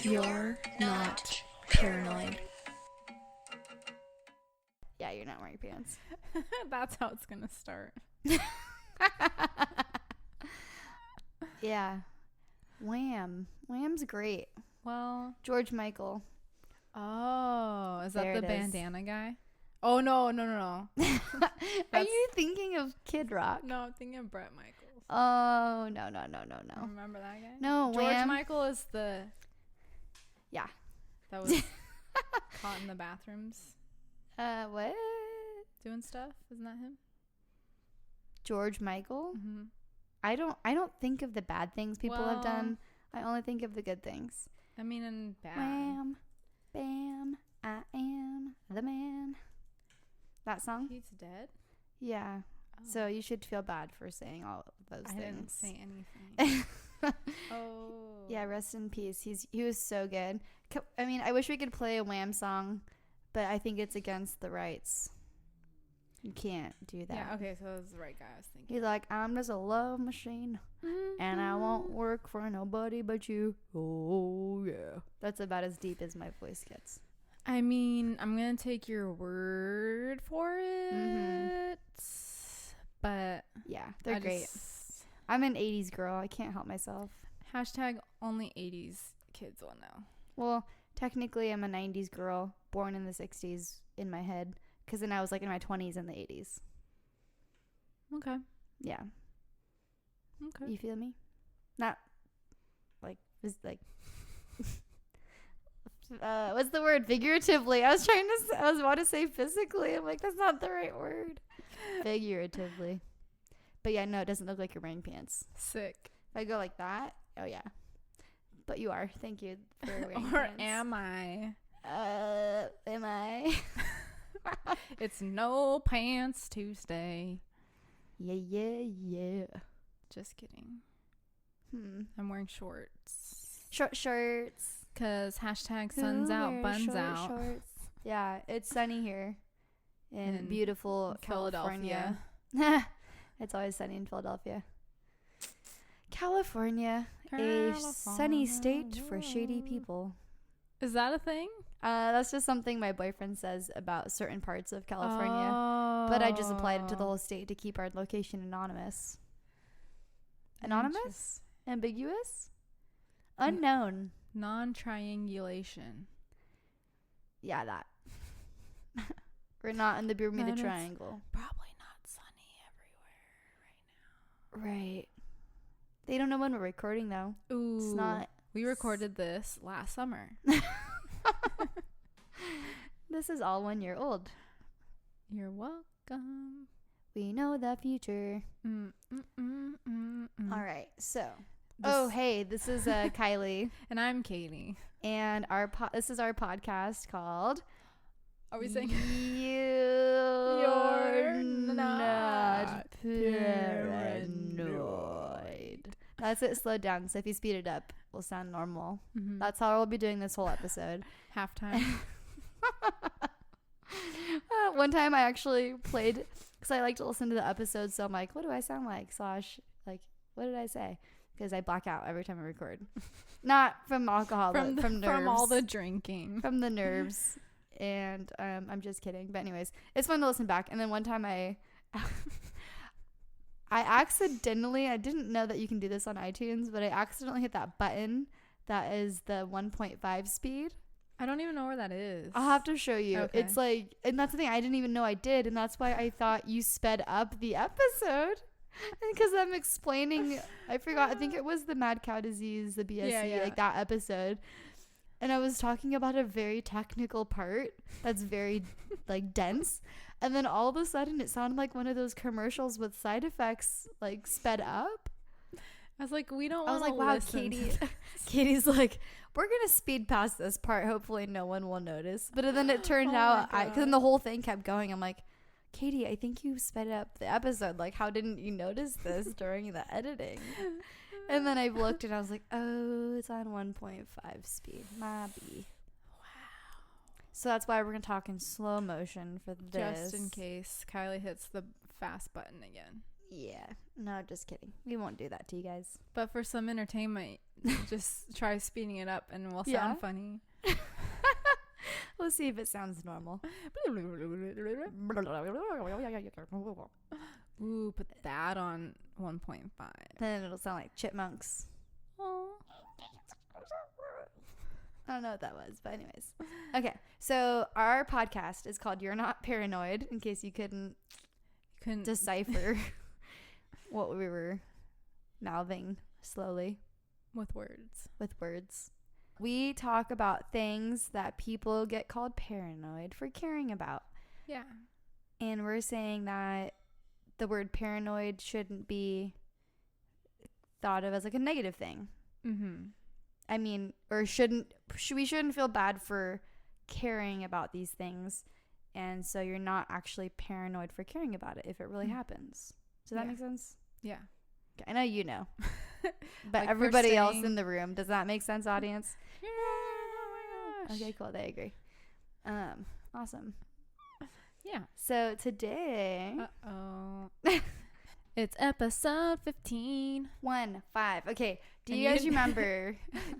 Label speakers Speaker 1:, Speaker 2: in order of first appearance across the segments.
Speaker 1: You're not paranoid.
Speaker 2: Yeah, you're not wearing pants.
Speaker 1: That's how it's gonna start.
Speaker 2: Yeah. Wham. Wham's great.
Speaker 1: Well,
Speaker 2: George Michael.
Speaker 1: oh, is that
Speaker 2: There
Speaker 1: the
Speaker 2: it is.
Speaker 1: bandana guy? Oh, no.
Speaker 2: Are
Speaker 1: That's-
Speaker 2: you thinking of Kid Rock?
Speaker 1: No, I'm thinking of Brett Michaels.
Speaker 2: Oh, no.
Speaker 1: Remember that guy?
Speaker 2: No,
Speaker 1: George
Speaker 2: Wham.
Speaker 1: Michael is the...
Speaker 2: Yeah.
Speaker 1: That was caught in the bathrooms
Speaker 2: What?
Speaker 1: doing stuff. Isn't that him?
Speaker 2: George Michael?
Speaker 1: Mm-hmm.
Speaker 2: I don't think of the bad things people have
Speaker 1: Well-
Speaker 2: done. I only think of the good things.
Speaker 1: I mean, in bad.
Speaker 2: Wham, bam, I am the man. That song?
Speaker 1: He's dead?
Speaker 2: Yeah.
Speaker 1: Oh.
Speaker 2: So you should feel bad for saying all of those
Speaker 1: I
Speaker 2: things.
Speaker 1: didn't say anything. Oh.
Speaker 2: Yeah, rest in peace. He was so good. I mean, I wish we could play a Wham song, but I think it's against the rights. You can't do that.
Speaker 1: Yeah, okay, so that was the right guy I was thinking.
Speaker 2: He's like, I'm just a love machine, and I won't work for nobody but you. Oh, yeah. That's about as deep as my voice gets.
Speaker 1: I mean, I'm going to take your word for it.
Speaker 2: Mhm.
Speaker 1: But
Speaker 2: Yeah, they're great. I'm an 80s girl. I can't help myself.
Speaker 1: Hashtag only 80s kids will know.
Speaker 2: Well, technically, I'm a 90s girl, born in the 60s in my head, because then I was like in my 20s in the 80s.
Speaker 1: Okay.
Speaker 2: Yeah.
Speaker 1: Okay.
Speaker 2: You feel me? Not like what's the word? Figuratively. I was about to say physically. I'm like, that's not the right word. Figuratively. But yeah, no, it doesn't look like you're wearing pants.
Speaker 1: Sick.
Speaker 2: If I go like that, oh yeah. But you are. Thank you for wearing
Speaker 1: Or
Speaker 2: pants.
Speaker 1: am I?
Speaker 2: Am I?
Speaker 1: It's no pants Tuesday.
Speaker 2: Yeah.
Speaker 1: Just kidding.
Speaker 2: I'm
Speaker 1: wearing shorts.
Speaker 2: Short shorts.
Speaker 1: Because hashtag sun's
Speaker 2: Who
Speaker 1: out,
Speaker 2: wears
Speaker 1: buns
Speaker 2: short
Speaker 1: out.
Speaker 2: shorts? Yeah, it's sunny here in
Speaker 1: In
Speaker 2: beautiful California. It's always sunny in Philadelphia. California, a sunny state for shady people.
Speaker 1: Is that a thing?
Speaker 2: That's just something my boyfriend says about certain parts of California. But I just applied it to the whole state to keep our location anonymous. Anonymous? Ambiguous? Unknown.
Speaker 1: Non-triangulation.
Speaker 2: Yeah, that. We're not in the Bermuda
Speaker 1: Then it's
Speaker 2: Triangle.
Speaker 1: Probably not sunny everywhere right now.
Speaker 2: Right. They don't know when we're recording, though.
Speaker 1: Ooh.
Speaker 2: It's not.
Speaker 1: We recorded this last summer.
Speaker 2: This is all 1 year old.
Speaker 1: You're welcome.
Speaker 2: We know the future. All right. So. Hey, this is Kylie.
Speaker 1: And I'm Katie.
Speaker 2: And this is our podcast called
Speaker 1: Are we saying
Speaker 2: You're
Speaker 1: not
Speaker 2: paranoid? That's it slowed down. So if you speed it up, we'll sound normal.
Speaker 1: Mm-hmm.
Speaker 2: That's how we'll be doing this whole episode.
Speaker 1: Halftime?
Speaker 2: One time I actually played, because I like to listen to the episodes, so I'm like, what do I sound like? Like, what did I say? Because I black out every time I record. Not from alcohol, but from nerves.
Speaker 1: From all the drinking.
Speaker 2: From the nerves. And I'm just kidding. But anyways, it's fun to listen back. And then one time I accidentally, I didn't know that you can do this on iTunes, but I accidentally hit that button that is the 1.5 speed.
Speaker 1: I don't even know where that is.
Speaker 2: I'll have to show you.
Speaker 1: Okay.
Speaker 2: It's like, and that's the thing, I didn't even know I did. And that's why I thought you sped up the episode. Because I'm explaining, I forgot, I think it was the mad cow disease, the BSE, like that episode. And I was talking about a very technical part that's very like dense. And then all of a sudden it sounded like one of those commercials with side effects like sped up.
Speaker 1: I was like, we don't
Speaker 2: I was
Speaker 1: want to
Speaker 2: like, wow,
Speaker 1: listen.
Speaker 2: Katie's like, we're going to speed past this part. Hopefully no one will notice. But then it turned out, because then the whole thing kept going. I'm like, Katie, I think you sped up the episode. Like, how didn't you notice this during the editing? And then I looked and I was like, oh, it's on 1.5 speed. Maybe.
Speaker 1: Wow.
Speaker 2: So that's why we're going to talk in slow motion for this.
Speaker 1: Just in case Kylie hits the fast button again.
Speaker 2: Yeah. No, just kidding. We won't do that to you guys.
Speaker 1: But for some entertainment, just try speeding it up and we'll
Speaker 2: Yeah.
Speaker 1: sound funny.
Speaker 2: We'll see if it sounds normal.
Speaker 1: Ooh, put that on 1.5.
Speaker 2: Then it'll sound like chipmunks.
Speaker 1: Oh.
Speaker 2: I don't know what that was, but anyways. Okay, so our podcast is called You're Not Paranoid, in case you couldn't decipher what we were mouthing slowly
Speaker 1: with words.
Speaker 2: We talk about things that people get called paranoid for caring about.
Speaker 1: Yeah. And
Speaker 2: we're saying that the word paranoid shouldn't be thought of as like a negative thing.
Speaker 1: Mm-hmm.
Speaker 2: I mean, or we shouldn't feel bad for caring about these things. And so you're not actually paranoid for caring about it if it really happens. Does that make sense?
Speaker 1: Yeah.
Speaker 2: Okay, I know you know. But
Speaker 1: like
Speaker 2: everybody else in the room, does that make sense, audience?
Speaker 1: Yeah. Oh my gosh.
Speaker 2: Okay, cool. They agree. Awesome.
Speaker 1: Yeah.
Speaker 2: So today...
Speaker 1: It's episode 15.
Speaker 2: 1-5. Okay. Do you guys remember?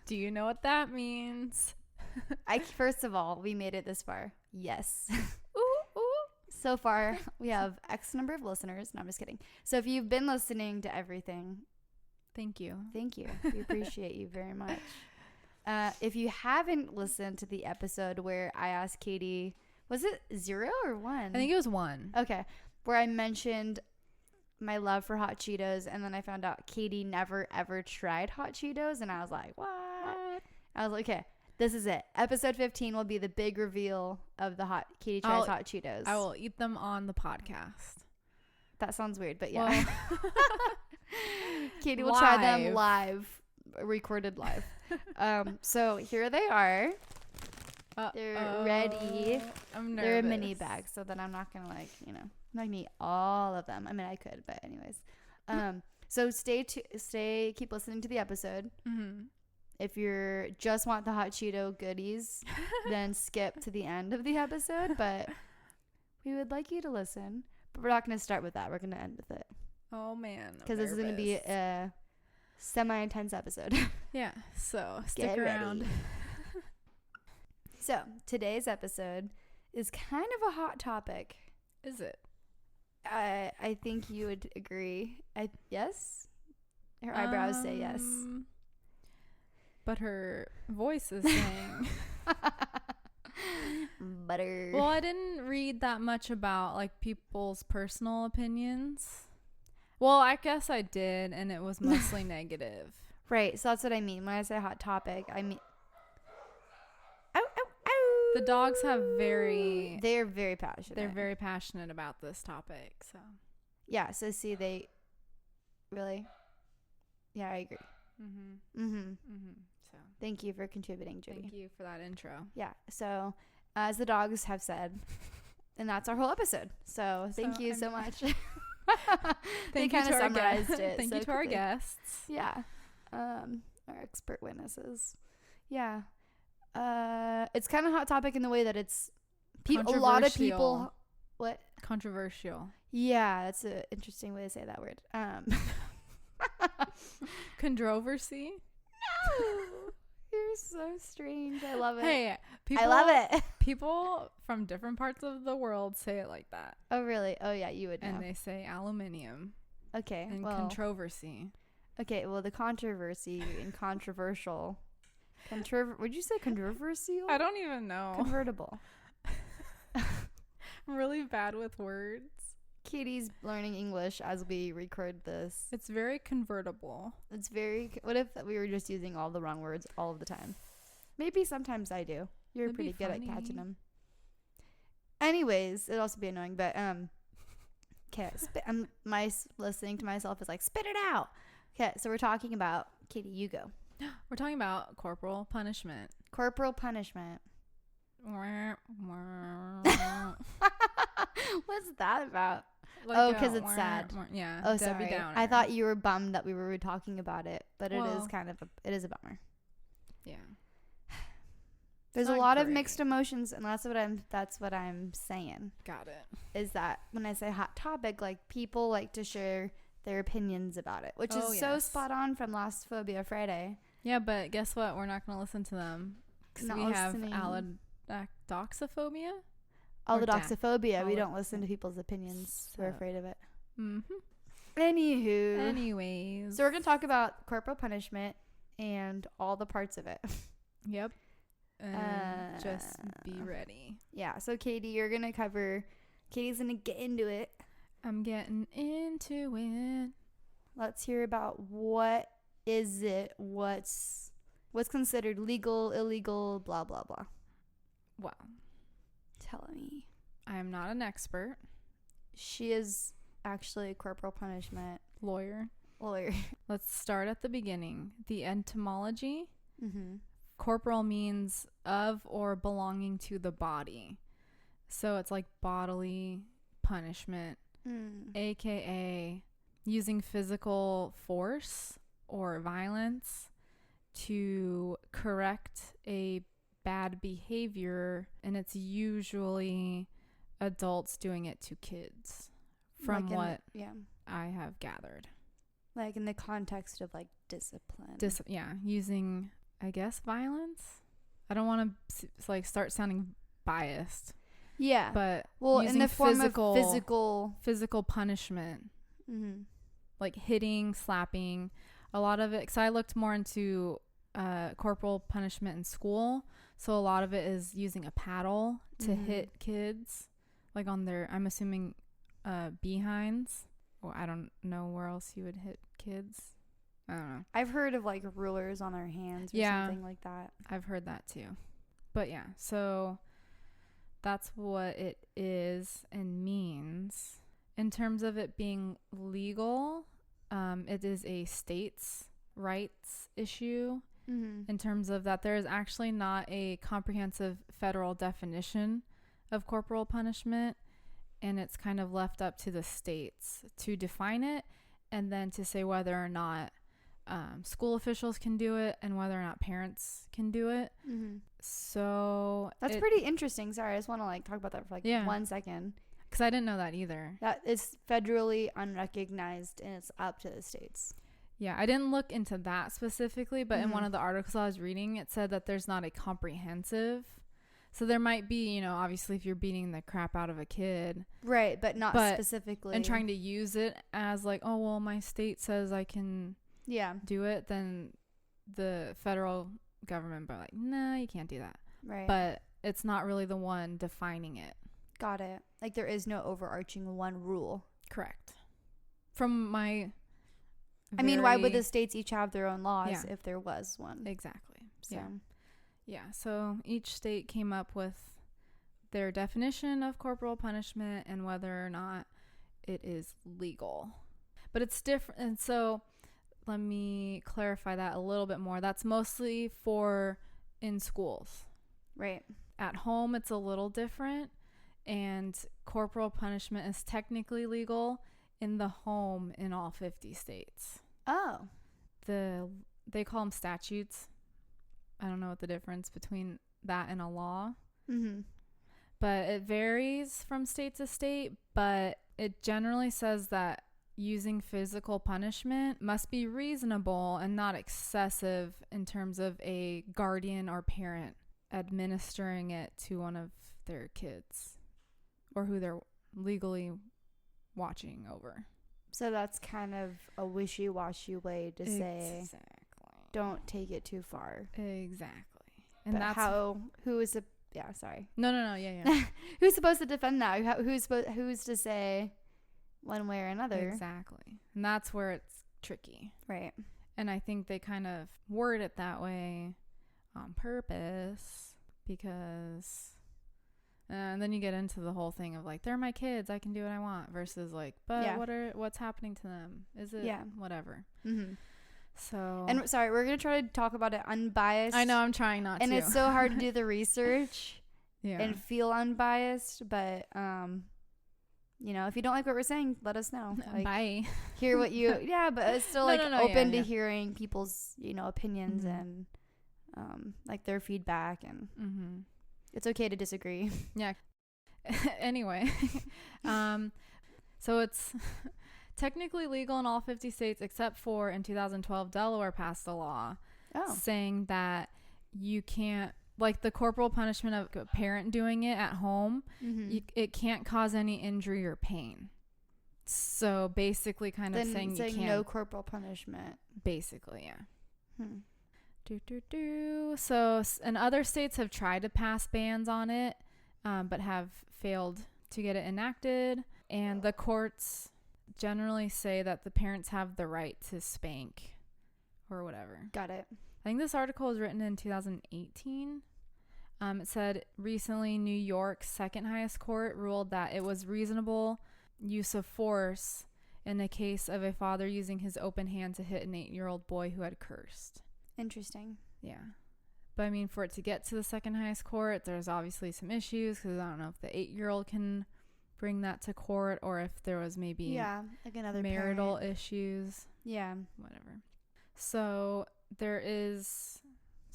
Speaker 1: Do you know what that means?
Speaker 2: First of all, we made it this far. Yes.
Speaker 1: Ooh.
Speaker 2: So far, we have X number of listeners. No, I'm just kidding. So if you've been listening to everything,
Speaker 1: thank you.
Speaker 2: We appreciate you very much. If you haven't listened to the episode where I asked Katie, was it 0 or 1?
Speaker 1: I think it was 1.
Speaker 2: Okay. Where I mentioned my love for hot Cheetos, and then I found out Katie never ever tried hot Cheetos, and I was like, what? I was like, okay, this is it. Episode 15 will be the big reveal of the Katie tries hot Cheetos.
Speaker 1: I will eat them on the podcast.
Speaker 2: That sounds weird, but yeah. Well, Katie will try them live, recorded live. So here they are. They're ready.
Speaker 1: I'm nervous.
Speaker 2: They're a mini bag, so that I'm not gonna I'm not gonna eat all of them. I mean, I could, but anyways. So keep listening to the episode.
Speaker 1: Mm-hmm.
Speaker 2: If you just want the hot Cheeto goodies, then skip to the end of the episode. But we would like you to listen. But we're not gonna start with that. We're gonna end with it.
Speaker 1: Oh man,
Speaker 2: because this is gonna be a semi-intense episode.
Speaker 1: Yeah. So stick around.
Speaker 2: So today's episode is kind of a hot topic.
Speaker 1: Is it?
Speaker 2: I think you would agree. Yes? Her eyebrows say yes.
Speaker 1: But her voice is saying...
Speaker 2: Butter.
Speaker 1: Well, I didn't read that much about like people's personal opinions. Well, I guess I did, and it was mostly negative.
Speaker 2: Right, so that's what I mean. When I say hot topic, I mean...
Speaker 1: The dogs they're very passionate. They're very passionate about this topic, so.
Speaker 2: Yeah, so see, they really, yeah, I agree. So. Thank you for contributing, Judy.
Speaker 1: Thank you for that intro.
Speaker 2: Yeah, so as the dogs have said, and that's our whole episode. So thank you so much. They kind of summarized it.
Speaker 1: Thank you to our guests.
Speaker 2: Yeah, our expert witnesses. Yeah. It's kind of a hot topic in the way that it's a lot of people. What?
Speaker 1: Controversial.
Speaker 2: Yeah, that's an interesting way to say that word.
Speaker 1: Controversy?
Speaker 2: No, you're so strange. I love it.
Speaker 1: Hey,
Speaker 2: I love it.
Speaker 1: People from different parts of the world say it like that.
Speaker 2: Oh, really? Oh, yeah, you would know.
Speaker 1: And they say aluminium.
Speaker 2: Okay.
Speaker 1: And controversy.
Speaker 2: Okay, well, the controversy and controversial. Would you say controversial?
Speaker 1: I don't even know.
Speaker 2: Convertible.
Speaker 1: I'm really bad with words.
Speaker 2: Katie's learning English as we record this.
Speaker 1: It's very convertible.
Speaker 2: What if we were just using all the wrong words all of the time? Maybe sometimes I do. You're pretty good at catching them. Anyways, it'd also be annoying, but okay. My listening to myself is like, spit it out. Okay, so we're talking about, Katie, you go.
Speaker 1: We're talking about corporal punishment.
Speaker 2: Corporal punishment. What's that about? Like because it's sad.
Speaker 1: Yeah.
Speaker 2: Oh, sorry. I thought you were bummed that we were talking about it, but it is a bummer.
Speaker 1: Yeah.
Speaker 2: There's a lot of mixed emotions, and that's what I'm saying.
Speaker 1: Got it.
Speaker 2: Is that when I say hot topic, like, people like to share their opinions about it, which is so spot on from last Phobia Friday.
Speaker 1: Yeah, but guess what? We're not going to listen to them because we have allodoxophobia.
Speaker 2: Allodoxophobia. We don't listen to people's opinions. So. We're afraid of it.
Speaker 1: Mm-hmm.
Speaker 2: Anyways. So we're going to talk about corporal punishment and all the parts of it.
Speaker 1: Yep. Just be ready.
Speaker 2: Yeah. So Katie's going to get into it.
Speaker 1: I'm getting into it.
Speaker 2: Let's hear about what is it, what's considered legal, illegal, blah, blah, blah.
Speaker 1: Wow.
Speaker 2: Tell me.
Speaker 1: I am not an expert.
Speaker 2: She is actually a corporal punishment
Speaker 1: lawyer.
Speaker 2: Let's
Speaker 1: start at the beginning. The etymology.
Speaker 2: Mm-hmm.
Speaker 1: Corporal means of or belonging to the body. So it's like bodily punishment, aka using physical force or violence to correct a bad behavior, and it's usually adults doing it to kids, from what I have gathered.
Speaker 2: Like in the context of like discipline.
Speaker 1: Using, I guess, violence. I don't want to like start sounding biased.
Speaker 2: Yeah.
Speaker 1: But
Speaker 2: in the form of
Speaker 1: physical punishment.
Speaker 2: Mm-hmm.
Speaker 1: Like hitting, slapping, a lot of it, because I looked more into corporal punishment in school, so a lot of it is using a paddle to hit kids, like on their, I'm assuming, behinds. Or I don't know where else you would hit kids. I don't know.
Speaker 2: I've heard of like rulers on their hands or something like that.
Speaker 1: I've heard that too. But yeah, so that's what it is and means. In terms of it being legal, it is a states' rights issue. In terms of that, there is actually not a comprehensive federal definition of corporal punishment, and it's kind of left up to the states to define it, and then to say whether or not school officials can do it and whether or not parents can do it. So
Speaker 2: that's pretty interesting. Sorry, I just want to like talk about that for like 1 second.
Speaker 1: Because I didn't know that either.
Speaker 2: That is federally unrecognized, and it's up to the states.
Speaker 1: Yeah, I didn't look into that specifically, but in one of the articles I was reading, it said that there's not a comprehensive. So there might be, you know, obviously if you're beating the crap out of a kid.
Speaker 2: Right, but not specifically.
Speaker 1: And trying to use it as like, oh, well, my state says I can do it, then the federal government be like, nah, you can't do that.
Speaker 2: Right.
Speaker 1: But it's not really the one defining it.
Speaker 2: Got it. Like there is no overarching one rule.
Speaker 1: Correct. From my...
Speaker 2: I mean, why would the states each have their own laws if there was one?
Speaker 1: Exactly.
Speaker 2: So.
Speaker 1: Yeah. So each state came up with their definition of corporal punishment and whether or not it is legal. But it's different. And so let me clarify that a little bit more. That's mostly for in schools.
Speaker 2: Right.
Speaker 1: At home, it's a little different. And corporal punishment is technically legal in the home in all 50 states.
Speaker 2: Oh.
Speaker 1: They call them statutes. I don't know what the difference between that and a law. But it varies from state to state, but it generally says that using physical punishment must be reasonable and not excessive in terms of a guardian or parent administering it to one of their kids or who they're legally watching over.
Speaker 2: So that's kind of a wishy-washy way to say don't take it too far.
Speaker 1: Exactly. And
Speaker 2: but
Speaker 1: that's
Speaker 2: who's supposed to defend that? Who's to say one way or another?
Speaker 1: Exactly. And that's where it's tricky.
Speaker 2: Right.
Speaker 1: And I think they kind of word it that way on purpose because and then you get into the whole thing of like, they're my kids, I can do what I want, versus like, but what's happening to them? Is it whatever? So,
Speaker 2: and sorry, we're gonna try to talk about it unbiased.
Speaker 1: I know, I'm trying not to.
Speaker 2: And it's so hard to do the research and feel unbiased, but you know, if you don't like what we're saying, let us know. Like,
Speaker 1: bye.
Speaker 2: Hear what you but it's still like open to hearing people's, you know, opinions and like their feedback, and
Speaker 1: Mm-hmm.
Speaker 2: it's okay to disagree.
Speaker 1: Yeah. Anyway, so it's technically legal in all 50 states except for in 2012 Delaware passed a law saying that you can't, like, the corporal punishment of a parent doing it at home, it can't cause any injury or pain. So basically kind of saying you can't,
Speaker 2: no corporal punishment.
Speaker 1: Basically, yeah. So, and other states have tried to pass bans on it, but have failed to get it enacted. And the courts generally say that the parents have the right to spank or whatever.
Speaker 2: Got it.
Speaker 1: I think this article was written in 2018. It said recently New York's second highest court ruled that it was reasonable use of force in the case of a father using his open hand to hit an 8-year-old boy who had cursed.
Speaker 2: Interesting.
Speaker 1: Yeah. But I mean, for it to get to the second highest court, there's obviously some issues because I don't know if the 8-year-old can bring that to court or if there was maybe
Speaker 2: like another
Speaker 1: marital
Speaker 2: parent.
Speaker 1: Issues.
Speaker 2: Yeah.
Speaker 1: Whatever. So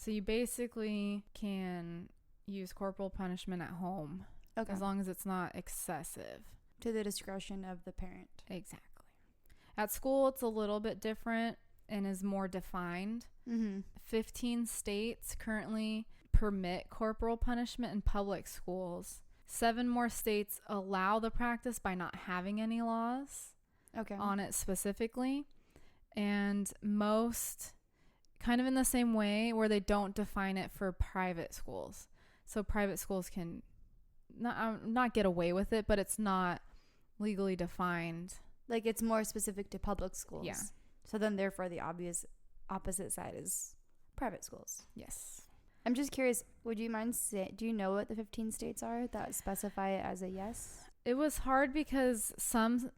Speaker 1: you basically can use corporal punishment at home as long as it's not excessive.
Speaker 2: To the discretion of the parent.
Speaker 1: Exactly. At school, it's a little bit different and is more defined. 15 states currently permit corporal punishment in public schools. 7 more states allow the practice by not having any laws on it specifically. And most kind of in the same way where they don't define it for private schools. So private schools can not get away with it, but it's not legally defined.
Speaker 2: Like it's more specific to public schools.
Speaker 1: Yeah.
Speaker 2: So then therefore the obvious opposite side is private schools.
Speaker 1: Yes.
Speaker 2: I'm just curious, would you mind do you know what the 15 states are that specify it as a yes?
Speaker 1: It was hard because some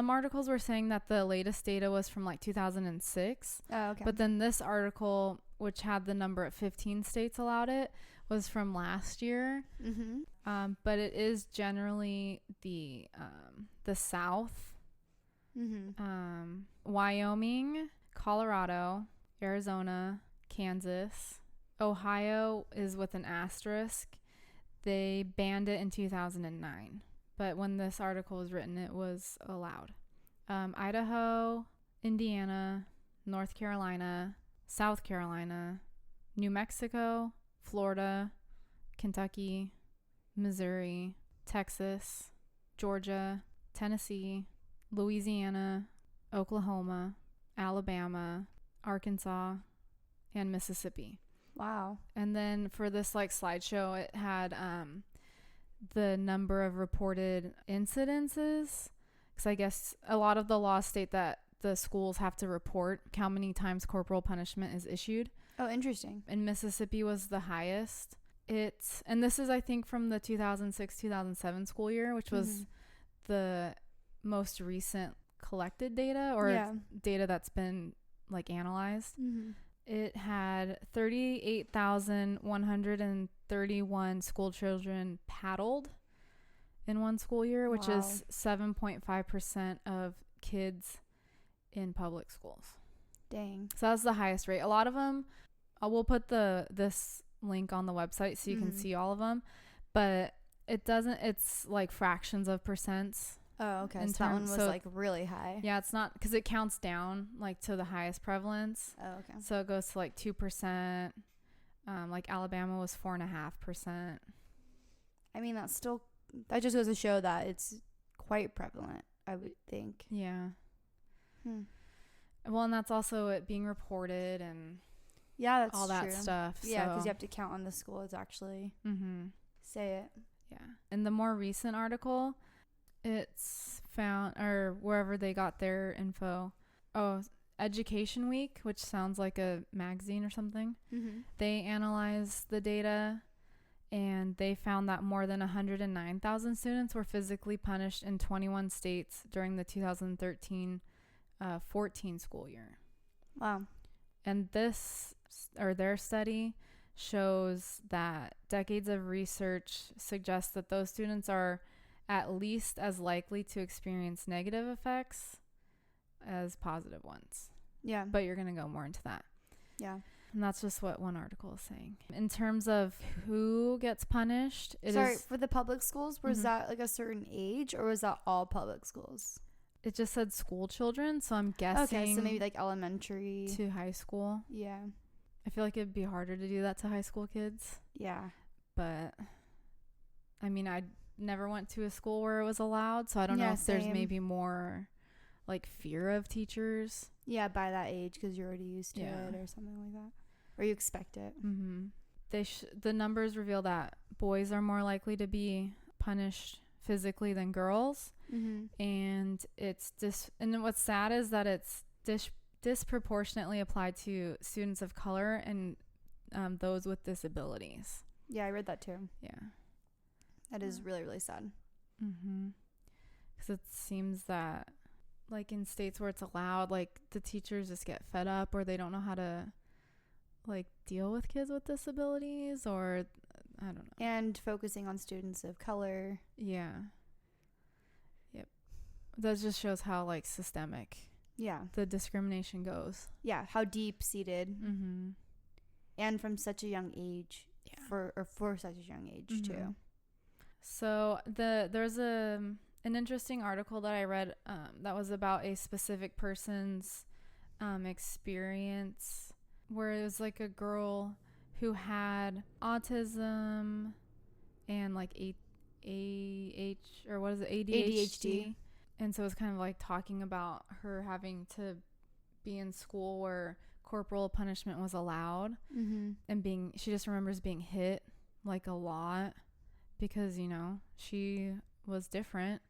Speaker 1: articles were saying that the latest data was from like 2006.
Speaker 2: Oh, okay.
Speaker 1: But then this article, which had the number of 15 states allowed it, was from last year. But it is generally the South. Wyoming, Colorado, Arizona, Kansas. Ohio is with an asterisk. They banned it in 2009. But when this article was written, it was allowed. Idaho, Indiana, North Carolina, South Carolina, New Mexico, Florida, Kentucky, Missouri, Texas, Georgia, Tennessee, Louisiana, Oklahoma, Alabama, Arkansas, and Mississippi.
Speaker 2: Wow.
Speaker 1: And then for this like slideshow, it had the number of reported incidences, because I guess a lot of the laws state that the schools have to report how many times corporal punishment is issued.
Speaker 2: Oh, interesting.
Speaker 1: And Mississippi was the highest. And this is, I think, from the 2006-2007 school year, which was the most recent collected data or data that's been like analyzed. It had 38,131 school children paddled in one school year, which is 7.5% of kids in public schools.
Speaker 2: Dang.
Speaker 1: So that's the highest rate. A lot of them, we'll put this link on the website so you can see all of them, but it's like fractions of percents.
Speaker 2: Oh, okay. So that one was like really high.
Speaker 1: Yeah, it's not, because it counts down like to the highest prevalence.
Speaker 2: Oh, okay.
Speaker 1: So it goes to like 2%. Like Alabama was 4.5%.
Speaker 2: I mean, that just goes to show that it's quite prevalent, I would think.
Speaker 1: Yeah. Well, and that's also it being reported and
Speaker 2: that's
Speaker 1: all that
Speaker 2: true.
Speaker 1: Stuff.
Speaker 2: Yeah, because you have to count on the school to actually say it.
Speaker 1: Yeah. In the more recent article, it's found, or wherever they got their info. Oh, Education Week, which sounds like a magazine or something. They analyzed the data and they found that more than 109,000 students were physically punished in 21 states during the 2013-14 school year.
Speaker 2: Wow.
Speaker 1: And their study shows that decades of research suggest that those students are at least as likely to experience negative effects as positive ones.
Speaker 2: Yeah.
Speaker 1: But you're going to go more into that.
Speaker 2: Yeah.
Speaker 1: And that's just what one article is saying. In terms of who gets punished,
Speaker 2: for the public schools, was that like a certain age, or was that all public schools?
Speaker 1: It just said school children, so I'm guessing.
Speaker 2: Okay, so maybe like elementary
Speaker 1: to high school.
Speaker 2: Yeah.
Speaker 1: I feel like it'd be harder to do that to high school kids.
Speaker 2: Yeah.
Speaker 1: But I mean, I never went to a school where it was allowed, so I don't know if there's maybe more like fear of teachers.
Speaker 2: Yeah, by that age, because you're already used to it or something like that, or you expect it.
Speaker 1: The numbers reveal that boys are more likely to be punished physically than girls, and and what's sad is that it's disproportionately applied to students of color and those with disabilities.
Speaker 2: Yeah, I read that too.
Speaker 1: Yeah,
Speaker 2: that is really, really sad.
Speaker 1: Because it seems that like in states where it's allowed, like the teachers just get fed up, or they don't know how to like deal with kids with disabilities, or I don't know.
Speaker 2: And focusing on students of color.
Speaker 1: Yeah. Yep. That just shows how like systemic the discrimination goes.
Speaker 2: Yeah, how deep seated. And from such a young age. For such a young age too. So
Speaker 1: there's an interesting article that I read that was about a specific person's experience, where it was like a girl who had autism and like ADHD. And so it's kind of like talking about her having to be in school where corporal punishment was allowed, and she just remembers being hit like a lot because, you know, she was different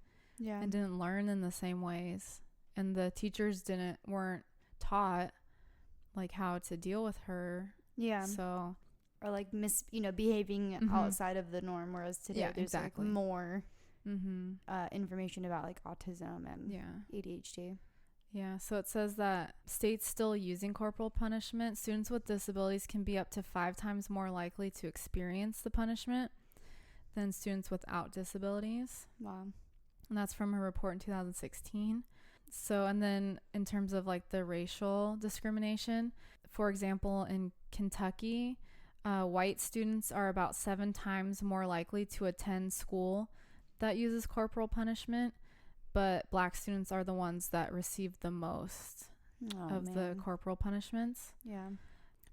Speaker 1: and didn't learn in the same ways, and the teachers weren't taught like how to deal with her. So, or like behaving outside of the norm, whereas today there's like more information about like autism and ADHD. Yeah, so it says that states still using corporal punishment, students with disabilities can be up to 5 times more likely to experience the punishment than students without disabilities.
Speaker 2: Wow.
Speaker 1: And that's from a report in 2016. So, and then in terms of like the racial discrimination, for example, in Kentucky, white students are about 7 times more likely to attend school that uses corporal punishment, but black students are the ones that receive the most the corporal punishments.
Speaker 2: Yeah.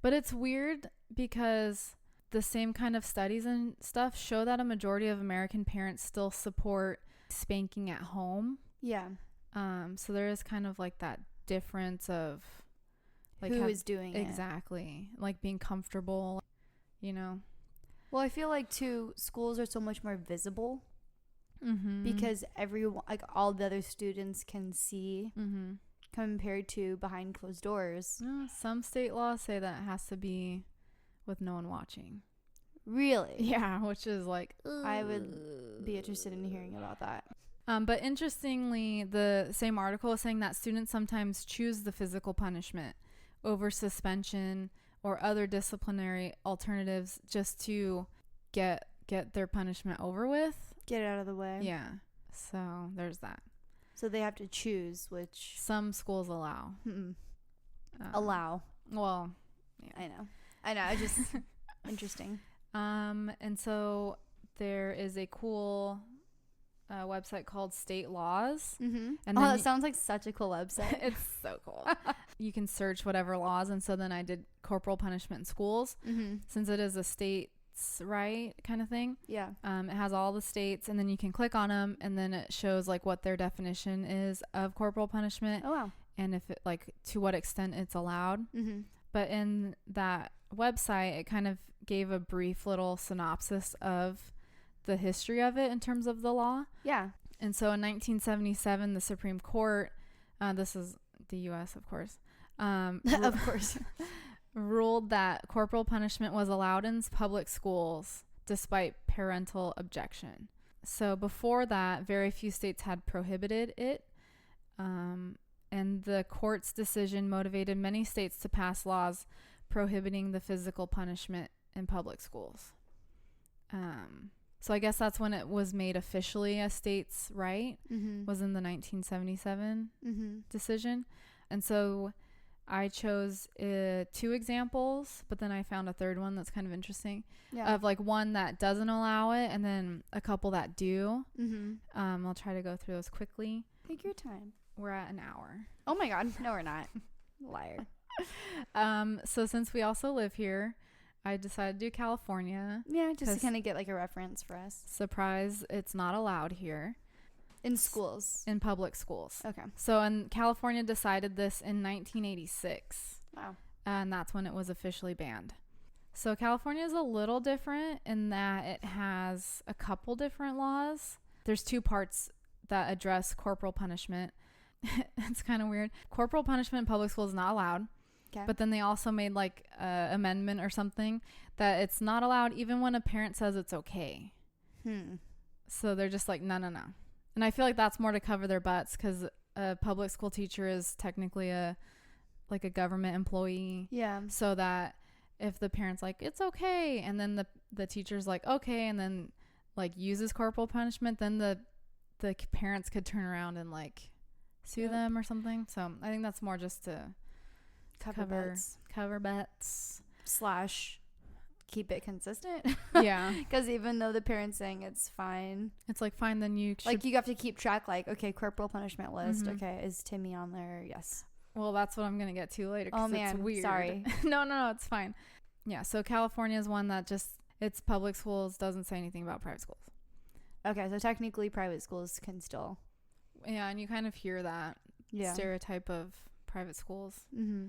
Speaker 1: But it's weird because the same kind of studies and stuff show that a majority of American parents still support spanking at home.
Speaker 2: Yeah.
Speaker 1: So there is kind of like that difference of like
Speaker 2: who is doing it.
Speaker 1: Exactly. Like being comfortable, you know.
Speaker 2: Well, I feel like too, schools are so much more visible. Because everyone, like all the other students can see compared to behind closed doors.
Speaker 1: Some state laws say that it has to be with no one watching.
Speaker 2: Really?
Speaker 1: Yeah, which is like,
Speaker 2: I would be interested in hearing about that.
Speaker 1: But interestingly, the same article is saying that students sometimes choose the physical punishment over suspension or other disciplinary alternatives just to get their punishment over with.
Speaker 2: Get it out of the way.
Speaker 1: Yeah. So there's that.
Speaker 2: So they have to choose which.
Speaker 1: Some schools allow.
Speaker 2: Allow.
Speaker 1: Well, yeah.
Speaker 2: I know. It's just interesting.
Speaker 1: And so there is a cool website called State Laws.
Speaker 2: And that sounds like such a cool website.
Speaker 1: It's so cool. You can search whatever laws. And so then I did corporal punishment in schools. Since it is a state right kind of thing.
Speaker 2: Yeah.
Speaker 1: It has all the states, and then you can click on them, and then it shows like what their definition is of corporal punishment.
Speaker 2: Oh wow.
Speaker 1: And if it like to what extent it's allowed. But in that website, it kind of gave a brief little synopsis of the history of it in terms of the law.
Speaker 2: Yeah.
Speaker 1: And so in 1977, the Supreme Court, this is the U.S. of course,
Speaker 2: of course,
Speaker 1: ruled that corporal punishment was allowed in public schools despite parental objection. So before that, very few states had prohibited it. And the court's decision motivated many states to pass laws prohibiting the physical punishment in public schools. So I guess that's when it was made officially a state's right, was in the 1977 decision. And so I chose 2 examples, but then I found a third one that's kind of interesting.
Speaker 2: Yeah.
Speaker 1: Of like one that doesn't allow it, and then a couple that do.
Speaker 2: Mm-hmm.
Speaker 1: I'll try to go through those quickly.
Speaker 2: Take your time.
Speaker 1: We're at an hour.
Speaker 2: Oh my God. No, we're not. Liar.
Speaker 1: So since we also live here, I decided to do California.
Speaker 2: Yeah, just to kind of get like a reference for us.
Speaker 1: Surprise, it's not allowed here.
Speaker 2: In schools.
Speaker 1: In public schools.
Speaker 2: Okay.
Speaker 1: So in California decided this in 1986.
Speaker 2: Wow.
Speaker 1: And that's when it was officially banned. So California is a little different in that it has a couple different laws. There's 2 parts that address corporal punishment. It's kind of weird. Corporal punishment in public schools is not allowed.
Speaker 2: Okay.
Speaker 1: But then they also made like a amendment or something that it's not allowed even when a parent says it's okay. So they're just like, no. And I feel like that's more to cover their butts because a public school teacher is technically a government employee. Yeah. So that if the parent's like, it's okay, and then the teacher's like, okay, and then like uses corporal punishment, then the parents could turn around and like sue them or something. So I think that's more just to cover butts / keep it consistent. Yeah. Because even though the parent's saying it's fine, it's like, fine, then you should.
Speaker 2: Like, you have to keep track, like, okay, corporal punishment list. Mm-hmm. Okay, is Timmy on there? Yes.
Speaker 1: Well, that's what I'm going to get to later.
Speaker 2: Oh, man.
Speaker 1: It's weird.
Speaker 2: Sorry.
Speaker 1: No, it's fine. Yeah, so California is one that just, it's public schools, doesn't say anything about private schools.
Speaker 2: Okay, so technically private schools can still.
Speaker 1: Yeah, and you kind of hear that stereotype of private schools. Mm-hmm.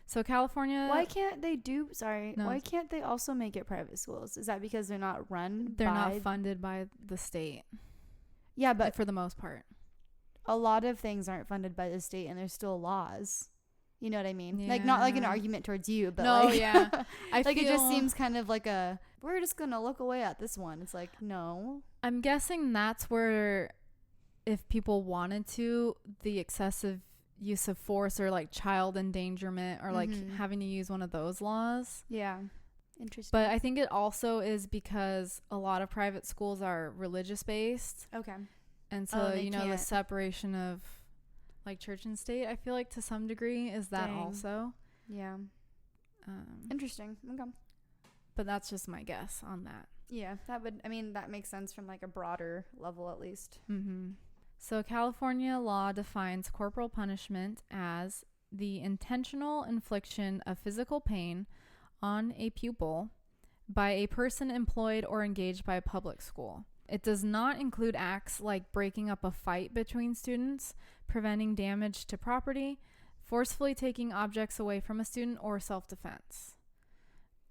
Speaker 1: So California,
Speaker 2: why can't they also make it private schools? Is that because they're not
Speaker 1: funded by the state?
Speaker 2: Yeah, but
Speaker 1: for the most part,
Speaker 2: a lot of things aren't funded by the state, and there's still laws. You know what I mean? Yeah. Like, not like an argument towards you, but I like, it just seems kind of like we're just gonna look away at this one. It's like, no.
Speaker 1: I'm guessing that's where, if people wanted to, the excessive use of force or like child endangerment or like having to use one of those laws.
Speaker 2: Yeah. Interesting.
Speaker 1: But I think it also is because a lot of private schools are religious based. Okay. And so, the separation of like church and state, I feel like to some degree is that also. Yeah.
Speaker 2: Interesting. Okay.
Speaker 1: But that's just my guess on that.
Speaker 2: Yeah, that makes sense from like a broader level at least. Mm-hmm.
Speaker 1: So California law defines corporal punishment as the intentional infliction of physical pain on a pupil by a person employed or engaged by a public school. It does not include acts like breaking up a fight between students, preventing damage to property, forcefully taking objects away from a student, or self-defense.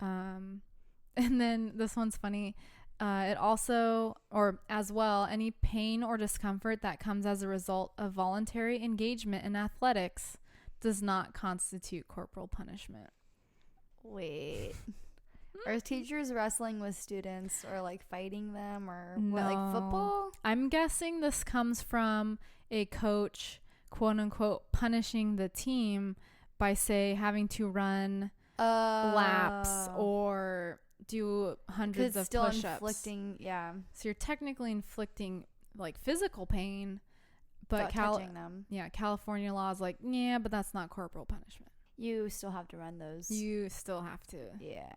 Speaker 1: And then this one's funny. It also, or as well, any pain or discomfort that comes as a result of voluntary engagement in athletics does not constitute corporal punishment.
Speaker 2: Wait. Are teachers wrestling with students or like fighting them or what, like football?
Speaker 1: I'm guessing this comes from a coach, quote unquote, punishing the team by, say, having to run laps or do hundreds of push-ups.
Speaker 2: Inflicting, yeah.
Speaker 1: So you're technically inflicting like physical pain, but
Speaker 2: touching them.
Speaker 1: Yeah, California law is like, yeah, but that's not corporal punishment.
Speaker 2: You still have to run those.
Speaker 1: You still have to.
Speaker 2: Yeah.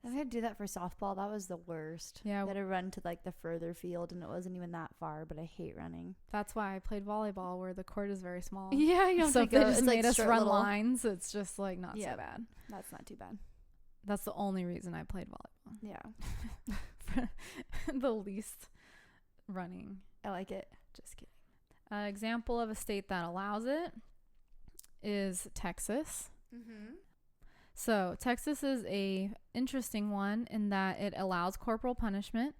Speaker 2: I had to do that for softball. That was the worst.
Speaker 1: Yeah.
Speaker 2: I had to run to like the further field, and it wasn't even that far, but I hate running.
Speaker 1: That's why I played volleyball, where the court is very small.
Speaker 2: Yeah, you don't
Speaker 1: so
Speaker 2: have
Speaker 1: to go. They just made us run lines. It's just like not so bad.
Speaker 2: That's not too bad.
Speaker 1: That's the only reason I played volleyball.
Speaker 2: Yeah.
Speaker 1: For the least running.
Speaker 2: I like it.
Speaker 1: Just kidding. An example of a state that allows it is Texas. Mm-hmm. So Texas is a interesting one in that it allows corporal punishment,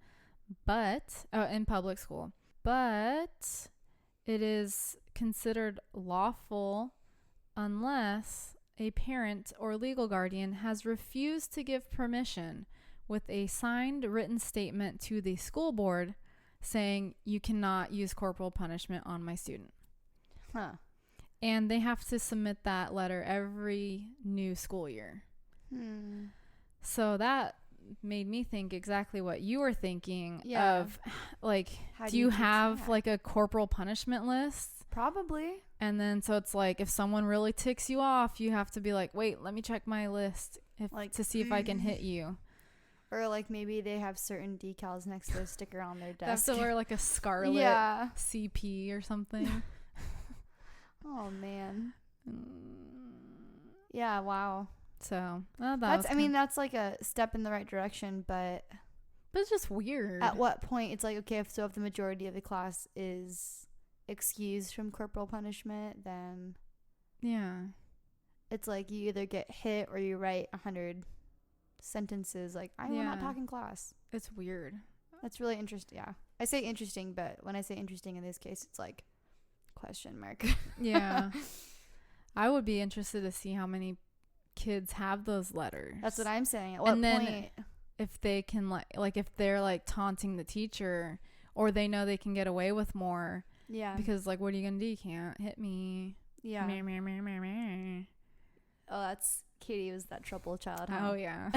Speaker 1: but in public school, but it is considered lawful unless a parent or legal guardian has refused to give permission with a signed written statement to the school board saying you cannot use corporal punishment on my student. Huh. And they have to submit that letter every new school year. So that made me think exactly what you were thinking of, like, do you have like a corporal punishment list?
Speaker 2: Probably.
Speaker 1: And then so it's like if someone really ticks you off, you have to be like, wait, let me check my list to see if I can hit you.
Speaker 2: Or like maybe they have certain decals next to their sticker on their desk.
Speaker 1: They have to wear like a scarlet CP or something.
Speaker 2: Oh man. Yeah, wow.
Speaker 1: So
Speaker 2: that's like a step in the right direction, but
Speaker 1: it's just weird.
Speaker 2: At what point it's like, okay, if the majority of the class is excused from corporal punishment, then it's like you either get hit or you write 100 sentences like, I will not talk in class.
Speaker 1: It's weird.
Speaker 2: That's really interesting. Yeah, I say interesting, but when I say interesting in this case, it's like question mark.
Speaker 1: Yeah. I would be interested to see how many kids have those letters.
Speaker 2: That's what I'm saying. At what point?
Speaker 1: If they can like if they're like taunting the teacher, or they know they can get away with more. Yeah. Because like, what are you gonna do? You can't hit me. Yeah. Meh, meh, meh, meh, meh.
Speaker 2: Oh, that's Katie was that trouble child. Huh?
Speaker 1: Oh yeah.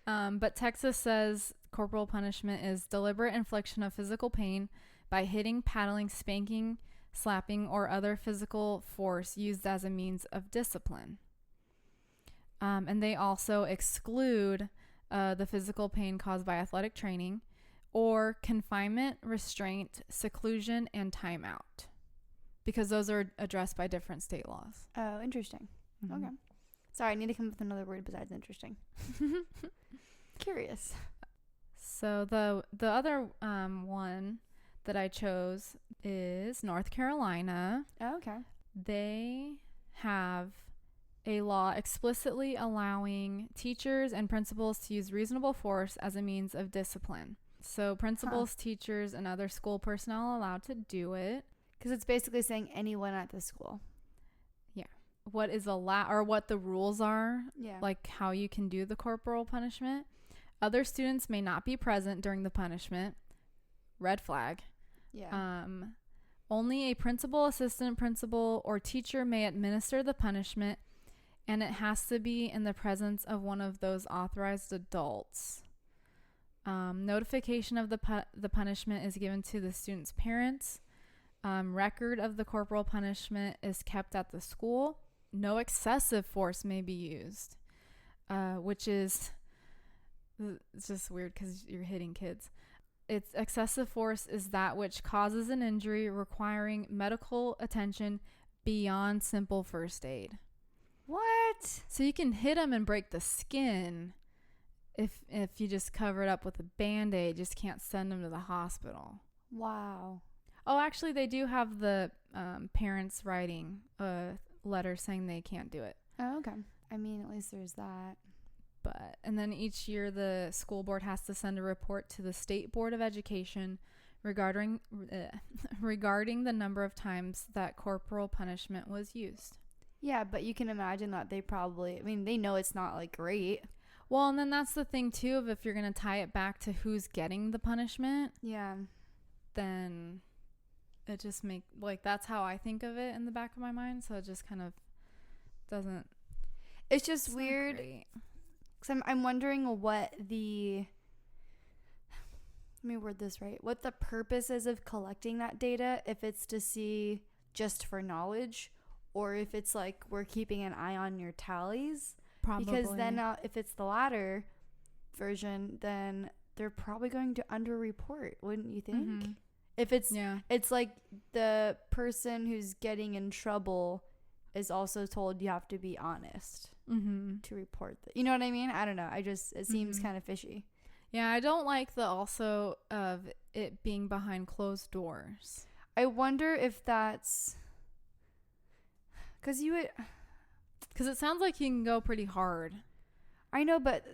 Speaker 1: But Texas says corporal punishment is deliberate infliction of physical pain by hitting, paddling, spanking, slapping, or other physical force used as a means of discipline. And they also exclude the physical pain caused by athletic training or confinement, restraint, seclusion, and timeout, because those are addressed by different state laws.
Speaker 2: Oh, interesting. Mm-hmm. Okay. Sorry, I need to come up with another word besides interesting. Curious.
Speaker 1: So the other one that I chose is North Carolina.
Speaker 2: Oh, okay.
Speaker 1: They have a law explicitly allowing teachers and principals to use reasonable force as a means of discipline. So principals, teachers, and other school personnel are allowed to do it.
Speaker 2: Because it's basically saying anyone at the school.
Speaker 1: Yeah. What is allowed, or what the rules are.
Speaker 2: Yeah.
Speaker 1: Like how you can do the corporal punishment. Other students may not be present during the punishment. Red flag.
Speaker 2: Yeah.
Speaker 1: Only a principal, assistant principal, or teacher may administer the punishment, and it has to be in the presence of one of those authorized adults. Notification of the punishment is given to the student's parents. Record of the corporal punishment is kept at the school. No excessive force may be used, which is it's just weird because you're hitting kids. It's excessive force is that which causes an injury requiring medical attention beyond simple first aid.
Speaker 2: What?
Speaker 1: So you can hit them and break the skin if you just cover it up with a Band-Aid, just can't send them to the hospital.
Speaker 2: Wow.
Speaker 1: Oh, actually, they do have the parents writing a letter saying they can't do it.
Speaker 2: Oh, okay. I mean, at least there's that.
Speaker 1: And then each year the school board has to send a report to the State Board of Education regarding the number of times that corporal punishment was used.
Speaker 2: Yeah, but you can imagine that they know it's not like great.
Speaker 1: Well, and then that's the thing too, of if you're going to tie it back to who's getting the punishment.
Speaker 2: Yeah. Then
Speaker 1: it just that's how I think of it in the back of my mind. So it just kind of doesn't.
Speaker 2: It's just weird. Because I'm wondering let me word this right. What the purpose is of collecting that data, if it's to see just for knowledge, or if it's like we're keeping an eye on your tallies. Probably. Because then if it's the latter version, then they're probably going to underreport, wouldn't you think? Mm-hmm. If it's like the person who's getting in trouble is also told you have to be honest to report that. You know what I mean? I don't know. It seems kind of fishy.
Speaker 1: Yeah, I don't like the also of it being behind closed doors.
Speaker 2: I wonder if that's because
Speaker 1: it sounds like you can go pretty hard.
Speaker 2: I know, but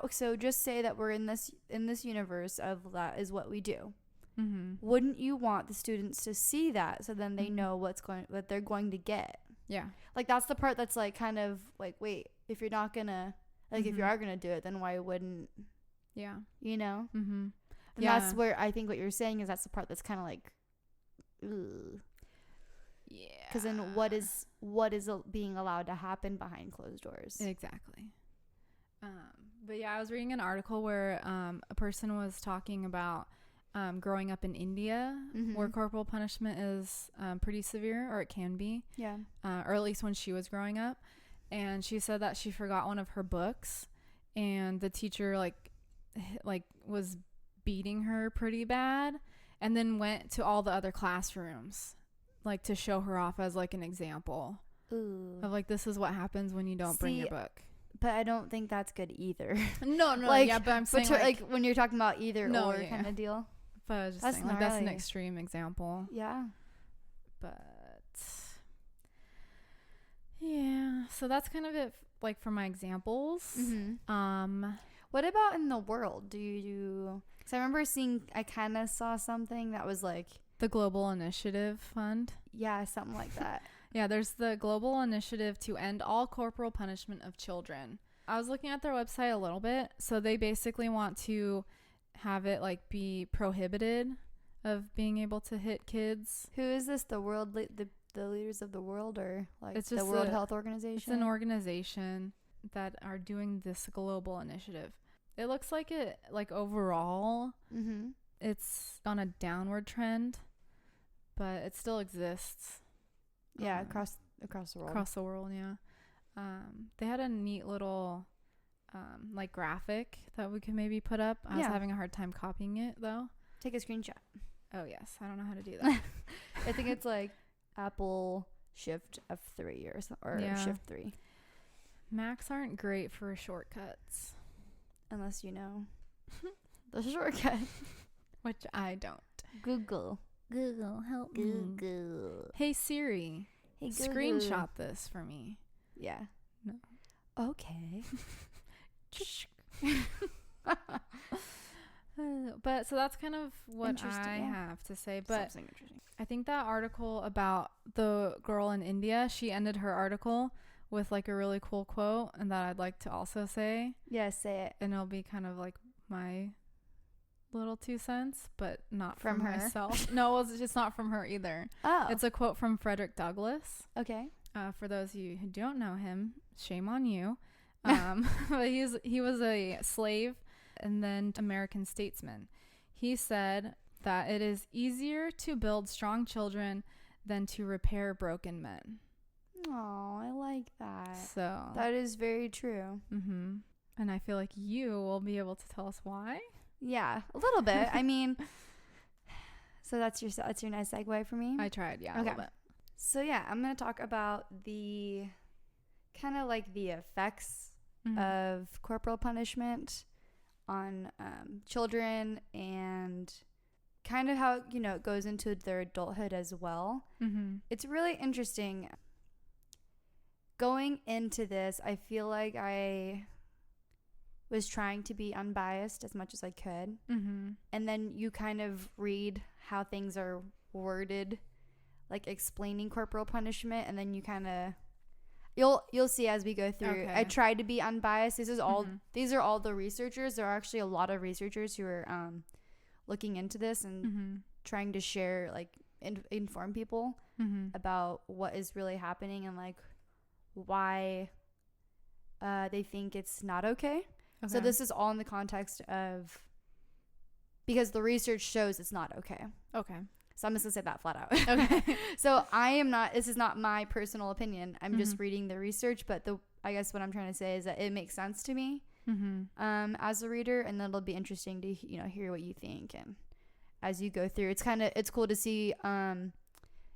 Speaker 2: so just say that we're in this universe of that is what we do. Mm-hmm. Wouldn't you want the students to see that so then they know what they're going to get?
Speaker 1: Yeah.
Speaker 2: Like that's the part that's like kind of like, wait, if you're not gonna if you are gonna do it, then why wouldn't?
Speaker 1: Yeah.
Speaker 2: You know. Mm-hmm. And that's where I think what you're saying is that's the part that's kind of like, ugh. Yeah. Because then what is being allowed to happen behind closed doors?
Speaker 1: Exactly. But yeah, I was reading an article where a person was talking about growing up in India, where corporal punishment is pretty severe, or it can be.
Speaker 2: Yeah.
Speaker 1: Or at least when she was growing up. And she said that she forgot one of her books, and the teacher like was beating her pretty bad, and then went to all the other classrooms like to show her off as like an example.
Speaker 2: Ooh.
Speaker 1: Of like, this is what happens when you don't bring your book.
Speaker 2: But I don't think that's good either.
Speaker 1: No,
Speaker 2: like,
Speaker 1: yeah, but I'm saying
Speaker 2: like when you're talking about either or
Speaker 1: yeah.
Speaker 2: kind of deal.
Speaker 1: But I was just saying, like, that's an extreme example.
Speaker 2: Yeah.
Speaker 1: But yeah, so that's kind of it, like, for my examples.
Speaker 2: What about in the world? Do you? Because I kind of saw something that was like
Speaker 1: the Global Initiative Fund.
Speaker 2: Yeah, something like that.
Speaker 1: Yeah, there's the Global Initiative to End All Corporal Punishment of Children. I was looking at their website a little bit. So they basically want to have it like be prohibited of being able to hit kids.
Speaker 2: Who is this? The world, the leaders of the world, or like
Speaker 1: it's just
Speaker 2: the World Health Organization?
Speaker 1: It's an organization that are doing this global initiative. It looks like it, like, overall, it's on a downward trend, but it still exists.
Speaker 2: Yeah, across the world.
Speaker 1: Across the world, yeah. They had a neat little like graphic that we could maybe put up. I was having a hard time copying it though.
Speaker 2: Take a screenshot.
Speaker 1: Oh yes, I don't know how to do that.
Speaker 2: I think it's like Apple Shift F3 or Shift 3.
Speaker 1: Macs aren't great for shortcuts.
Speaker 2: Unless you know the shortcut.
Speaker 1: Which I don't.
Speaker 2: Google, help me. Google.
Speaker 1: Hey Siri, screenshot this for me.
Speaker 2: Yeah.
Speaker 1: No.
Speaker 2: Okay.
Speaker 1: But so that's kind of what I have to say. But
Speaker 2: something interesting.
Speaker 1: I think that article about the girl in India, she ended her article with like a really cool quote, and that I'd like to also say.
Speaker 2: Yeah, say it.
Speaker 1: And it'll be kind of like my little 2 cents, but not from herself. No, it's just not from her either.
Speaker 2: Oh.
Speaker 1: It's a quote from Frederick Douglass.
Speaker 2: Okay.
Speaker 1: For those of you who don't know him, shame on you. But he was a slave and then American statesman. He said that it is easier to build strong children than to repair broken men.
Speaker 2: Oh, I like that.
Speaker 1: So
Speaker 2: that is very true.
Speaker 1: And I feel like you will be able to tell us why.
Speaker 2: Yeah, a little bit. I mean, so that's your nice segue for me.
Speaker 1: I tried, yeah,
Speaker 2: okay.
Speaker 1: A little bit.
Speaker 2: So yeah, I'm gonna talk about the kind of like the effects of corporal punishment on children, and kind of how it goes into their adulthood as well. It's really interesting. Going into this, I feel like I was trying to be unbiased as much as I could. And then you kind of read how things are worded, like explaining corporal punishment, and then you kind of you'll see as we go through. Okay. I tried to be unbiased. These are all the researchers. There are actually a lot of researchers who are looking into this and trying to share, like, inform people about what is really happening and like why they think it's not okay. So this is all in the context of, because the research shows it's not okay. Okay. So I'm just gonna say that flat out. Okay. So this is not my personal opinion. I'm just reading the research, but I guess what I'm trying to say is that it makes sense to me as a reader, and then it'll be interesting to hear what you think. And as you go through, it's cool to see,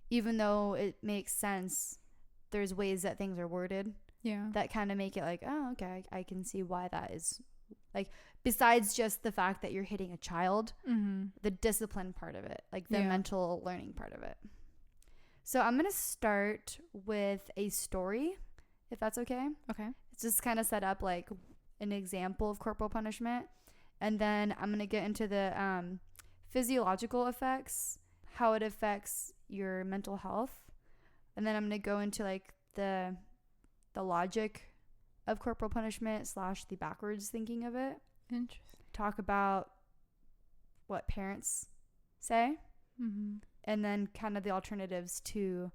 Speaker 2: even though it makes sense, there's ways that things are worded. Yeah. That kind of make it like, oh, okay, I can see why that is, like, besides just the fact that you're hitting a child, the discipline part of it, like the mental learning part of it. So I'm going to start with a story, if that's okay. Okay. It's just kind of set up like an example of corporal punishment. And then I'm going to get into the physiological effects, how it affects your mental health. And then I'm going to go into like the logic of corporal punishment / the backwards thinking of it. Interesting. Talk about what parents say, and then kind of the alternatives to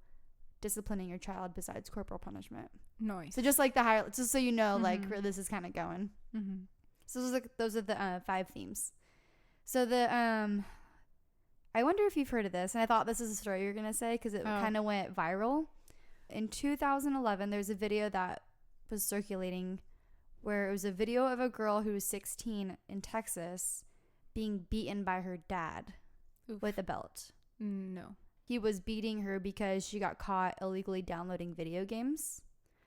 Speaker 2: disciplining your child besides corporal punishment. Nice. So just like the highlights, just so you know, like where this is kind of going. So those are the 5 themes. So the I wonder if you've heard of this, and I thought this is a story you're going to say because it kind of went viral. In 2011, there's a video that was circulating where it was a video of a girl who was 16 in Texas being beaten by her dad with a belt.
Speaker 1: No.
Speaker 2: He was beating her because she got caught illegally downloading video games.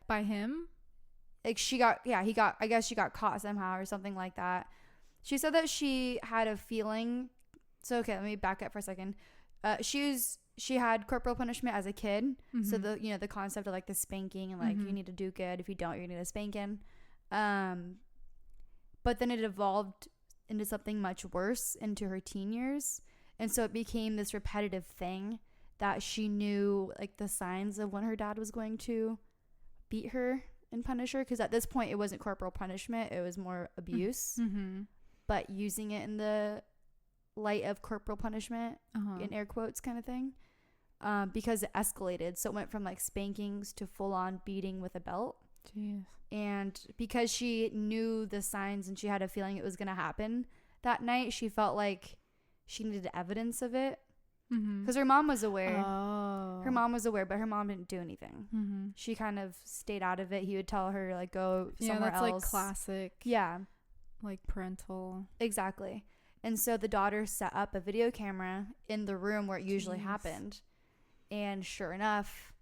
Speaker 1: By him?
Speaker 2: Like I guess she got caught somehow or something like that. She said that she had a feeling. So, okay, let me back up for a second. She had corporal punishment as a kid. Mm-hmm. So the concept of like the spanking and like you need to do good. If you don't, you're going to get a spanking. But then it evolved into something much worse into her teen years. And so it became this repetitive thing that she knew like the signs of when her dad was going to beat her and punish her. Because at this point, it wasn't corporal punishment. It was more abuse. Mm-hmm. But using it in the light of corporal punishment, in air quotes kind of thing. Because it escalated. So it went from like spankings to full-on beating with a belt.
Speaker 1: Jeez.
Speaker 2: And because she knew the signs and she had a feeling it was going to happen that night, she felt like she needed evidence of it. Because her mom was aware.
Speaker 1: Oh.
Speaker 2: Her mom was aware, but her mom didn't do anything.
Speaker 1: Mm-hmm.
Speaker 2: She kind of stayed out of it. He would tell her, like, go somewhere else.
Speaker 1: Yeah, that's like classic.
Speaker 2: Yeah.
Speaker 1: Like parental.
Speaker 2: Exactly. And so the daughter set up a video camera in the room where it usually happened. And sure enough,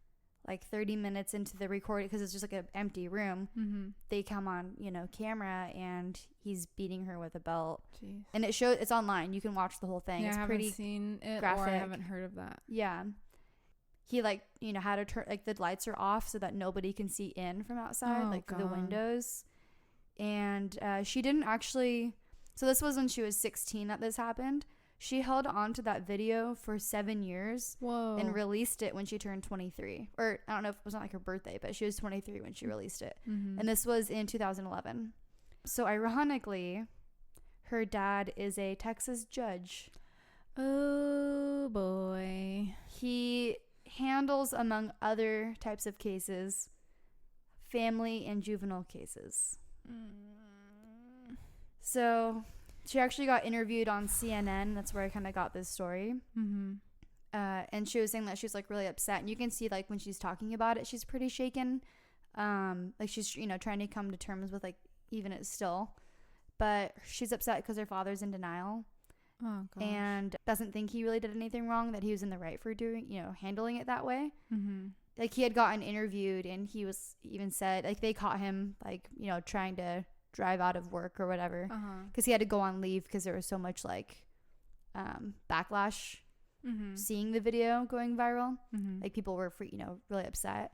Speaker 2: like 30 minutes into the recording, because it's just like an empty room, they come on, camera, and he's beating her with a belt.
Speaker 1: Jeez.
Speaker 2: And it's online. You can watch the whole thing.
Speaker 1: Yeah,
Speaker 2: it's
Speaker 1: I
Speaker 2: pretty
Speaker 1: haven't seen it
Speaker 2: graphic.
Speaker 1: Or I haven't heard of that.
Speaker 2: Yeah. He had to turn, like the lights are off so that nobody can see in from outside, the windows. And she didn't actually, so this was when she was 16 that this happened. She held on to that video for 7 years.
Speaker 1: Whoa.
Speaker 2: And released it when she turned 23. Or I don't know if it was not like her birthday, but she was 23 when she released it. Mm-hmm. And this was in 2011. So ironically, her dad is a Texas judge.
Speaker 1: Oh boy.
Speaker 2: He handles, among other types of cases, family and juvenile cases. So she actually got interviewed on CNN. That's where I kind of got this story. And she was saying that she's like really upset. And you can see like when she's talking about it, she's pretty shaken. Like she's, trying to come to terms with like even it still. But she's upset because her father's in denial.
Speaker 1: Oh, gosh.
Speaker 2: And doesn't think he really did anything wrong, that he was in the right for doing, handling it that way. Like he had gotten interviewed and he was even said like they caught him like, trying to drive out of work or whatever because he had to go on leave because there was so much like backlash seeing the video going viral. Like people were really upset.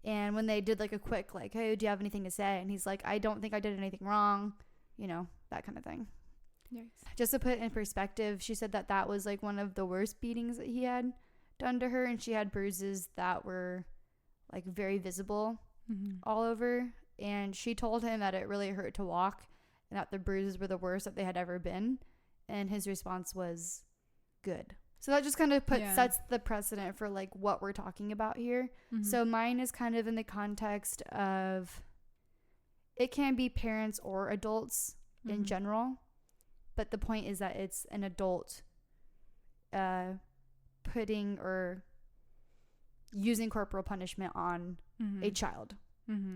Speaker 2: And when they did like a quick like, hey, do you have anything to say? And he's like, I don't think I did anything wrong, that kind of thing.
Speaker 1: Nice.
Speaker 2: Just to put it in perspective, she said that was like one of the worst beatings that he had done to her, and she had bruises that were like very visible all over. And she told him that it really hurt to walk and that the bruises were the worst that they had ever been. And his response was good. So that just kind of sets the precedent for like what we're talking about here. So mine is kind of in the context of it can be parents or adults in general. But the point is that it's an adult putting or using corporal punishment on a child.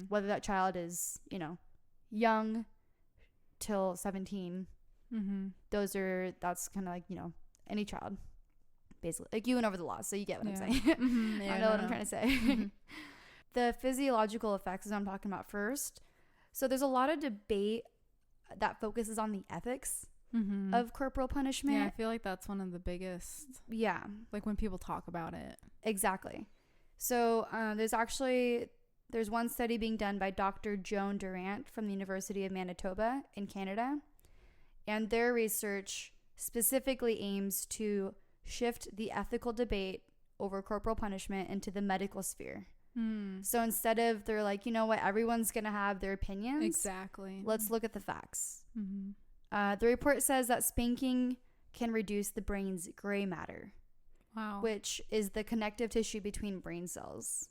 Speaker 2: Whether that child is, young till 17. That's kind of like, any child. Basically. Like you went over the law, so you get what I'm saying. I know what I'm trying to say. The physiological effects is what I'm talking about first. So there's a lot of debate that focuses on the ethics of corporal punishment.
Speaker 1: Yeah, I feel like that's one of the biggest.
Speaker 2: Yeah.
Speaker 1: Like when people talk about it.
Speaker 2: Exactly. So there's one study being done by Dr. Joan Durant from the University of Manitoba in Canada. And their research specifically aims to shift the ethical debate over corporal punishment into the medical sphere. So instead of they're like, everyone's going to have their opinions.
Speaker 1: Exactly.
Speaker 2: Let's look at the facts. The report says that spanking can reduce the brain's gray matter.
Speaker 1: Wow.
Speaker 2: Which is the connective tissue between brain cells.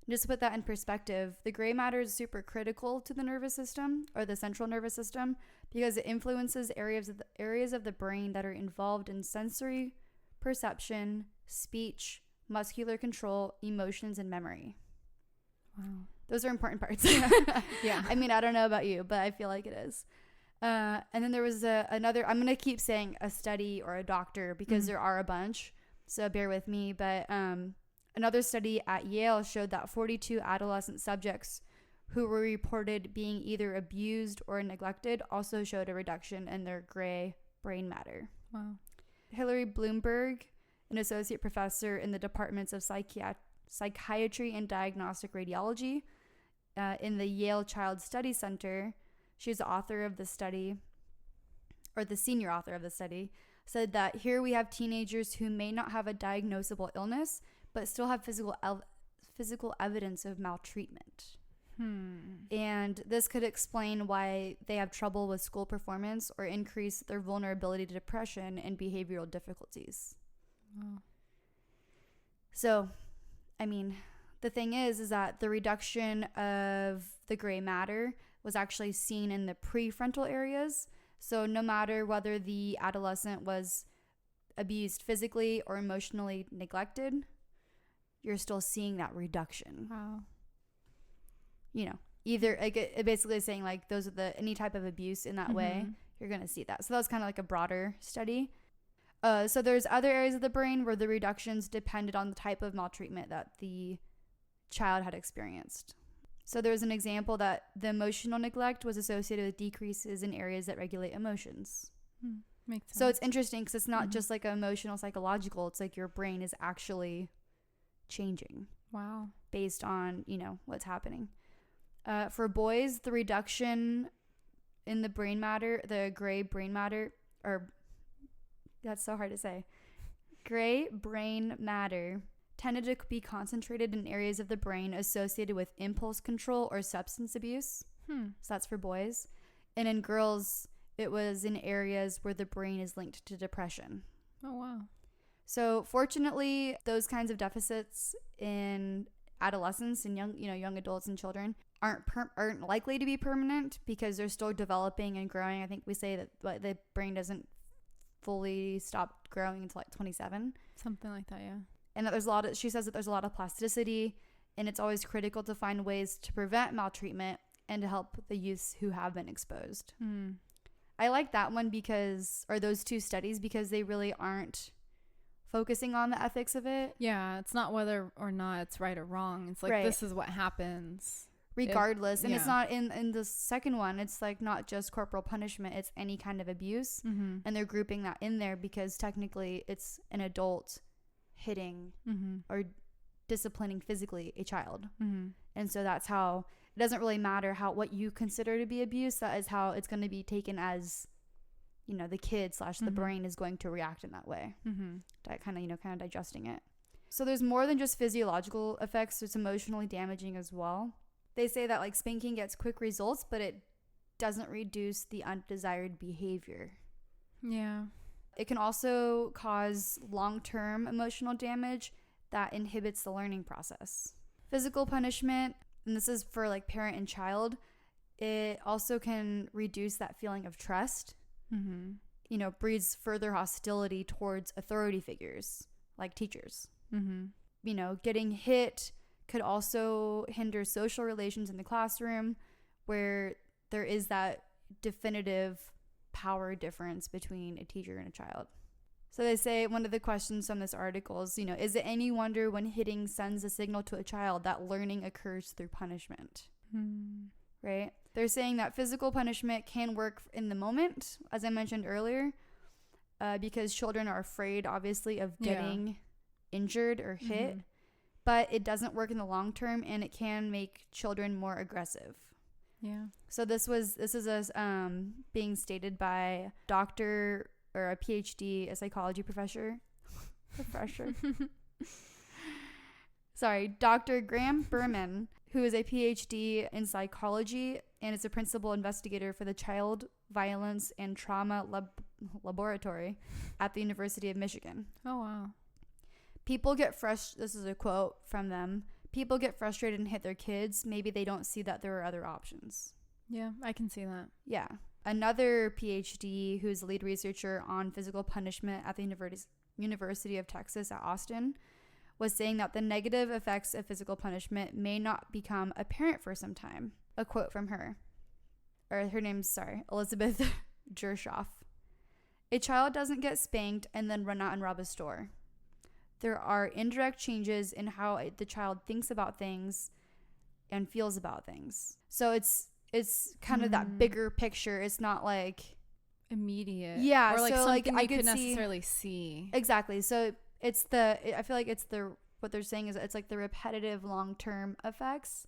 Speaker 2: Just to put that in perspective, the gray matter is super critical to the nervous system or the central nervous system because it influences areas of the brain that are involved in sensory perception, speech, muscular control, emotions, and memory.
Speaker 1: Wow.
Speaker 2: Those are important parts.
Speaker 1: Yeah.
Speaker 2: I mean, I don't know about you, but I feel like it is. And then there was another, I'm going to keep saying a study or a doctor because there are a bunch. So bear with me. But another study at Yale showed that 42 adolescent subjects who were reported being either abused or neglected also showed a reduction in their gray brain matter.
Speaker 1: Wow.
Speaker 2: Hillary Bloomberg, an associate professor in the departments of psychiatry and diagnostic radiology in the Yale Child Study Center, she's the author of the study, or the senior author of the study, said that here we have teenagers who may not have a diagnosable illness, but still have physical evidence of maltreatment. And this could explain why they have trouble with school performance or increase their vulnerability to depression and behavioral difficulties.
Speaker 1: Wow.
Speaker 2: So, I mean, the thing is that the reduction of the gray matter was actually seen in the prefrontal areas. So no matter whether the adolescent was abused physically or emotionally neglected, you're still seeing that reduction.
Speaker 1: Wow.
Speaker 2: You know, either like it basically is saying like those are any type of abuse in that way, you're going to see that. So that was kind of like a broader study. So there's other areas of the brain where the reductions depended on the type of maltreatment that the child had experienced. So there's an example that the emotional neglect was associated with decreases in areas that regulate emotions.
Speaker 1: Makes sense.
Speaker 2: So it's interesting because it's not just like emotional, psychological. It's like your brain is actually changing.
Speaker 1: Wow.
Speaker 2: Based on, what's happening. For boys, the reduction in the brain matter, the gray brain matter, or that's so hard to say. Gray brain matter tended to be concentrated in areas of the brain associated with impulse control or substance abuse. So that's for boys. And in girls, it was in areas where the brain is linked to depression.
Speaker 1: Oh, wow.
Speaker 2: So fortunately, those kinds of deficits in adolescents and young adults and children aren't likely to be permanent because they're still developing and growing. I think we say that the brain doesn't fully stop growing until like 27.
Speaker 1: Something like that, yeah.
Speaker 2: And that she says that there's a lot of plasticity, and it's always critical to find ways to prevent maltreatment and to help the youths who have been exposed. I like that one or those two studies, because they really aren't focusing on the ethics of it.
Speaker 1: Yeah, it's not whether or not it's right or wrong. It's like, this is what happens.
Speaker 2: Regardless. And it's not in the second one, it's like not just corporal punishment, it's any kind of abuse. And they're grouping that in there because technically it's an adult hitting or disciplining physically a child. And so that's how it doesn't really matter what you consider to be abuse. That is how it's going to be taken as, the kid / the brain is going to react in that way. That kind of digesting it. So there's more than just physiological effects. It's emotionally damaging as well. They say that like spanking gets quick results, but it doesn't reduce the undesired behavior.
Speaker 1: Yeah.
Speaker 2: It can also cause long-term emotional damage that inhibits the learning process. Physical punishment, and this is for like parent and child, it also can reduce that feeling of trust. Breeds further hostility towards authority figures like teachers. Getting hit could also hinder social relations in the classroom, where there is that definitive power difference between a teacher and a child. So they say one of the questions from this article is, is it any wonder when hitting sends a signal to a child that learning occurs through punishment? Right? They're saying that physical punishment can work in the moment, as I mentioned earlier, because children are afraid, obviously, of getting injured or hit. But it doesn't work in the long term, and it can make children more aggressive.
Speaker 1: Yeah. So
Speaker 2: this is being stated by doctor or a PhD, a psychology professor. Sorry, Dr. Graham Berman, who is a PhD in psychology and is a principal investigator for the Child Violence and Trauma Laboratory at the University of Michigan.
Speaker 1: Oh, wow.
Speaker 2: People get this is a quote from them. People get frustrated and hit their kids. Maybe they don't see that there are other options.
Speaker 1: Yeah, I can see that.
Speaker 2: Yeah. Another PhD who's a lead researcher on physical punishment at the University of Texas at Austin, was saying that the negative effects of physical punishment may not become apparent for some time. A quote from her, or her name's, Elizabeth Gershoff. A child doesn't get spanked and then run out and rob a store. There are indirect changes in how the child thinks about things and feels about things. So it's kind of that bigger picture. It's not like
Speaker 1: immediate.
Speaker 2: Yeah.
Speaker 1: Or like
Speaker 2: so
Speaker 1: something
Speaker 2: like I
Speaker 1: you
Speaker 2: could
Speaker 1: could necessarily see.
Speaker 2: Exactly. So I feel like what they're saying is it's like the repetitive long-term effects.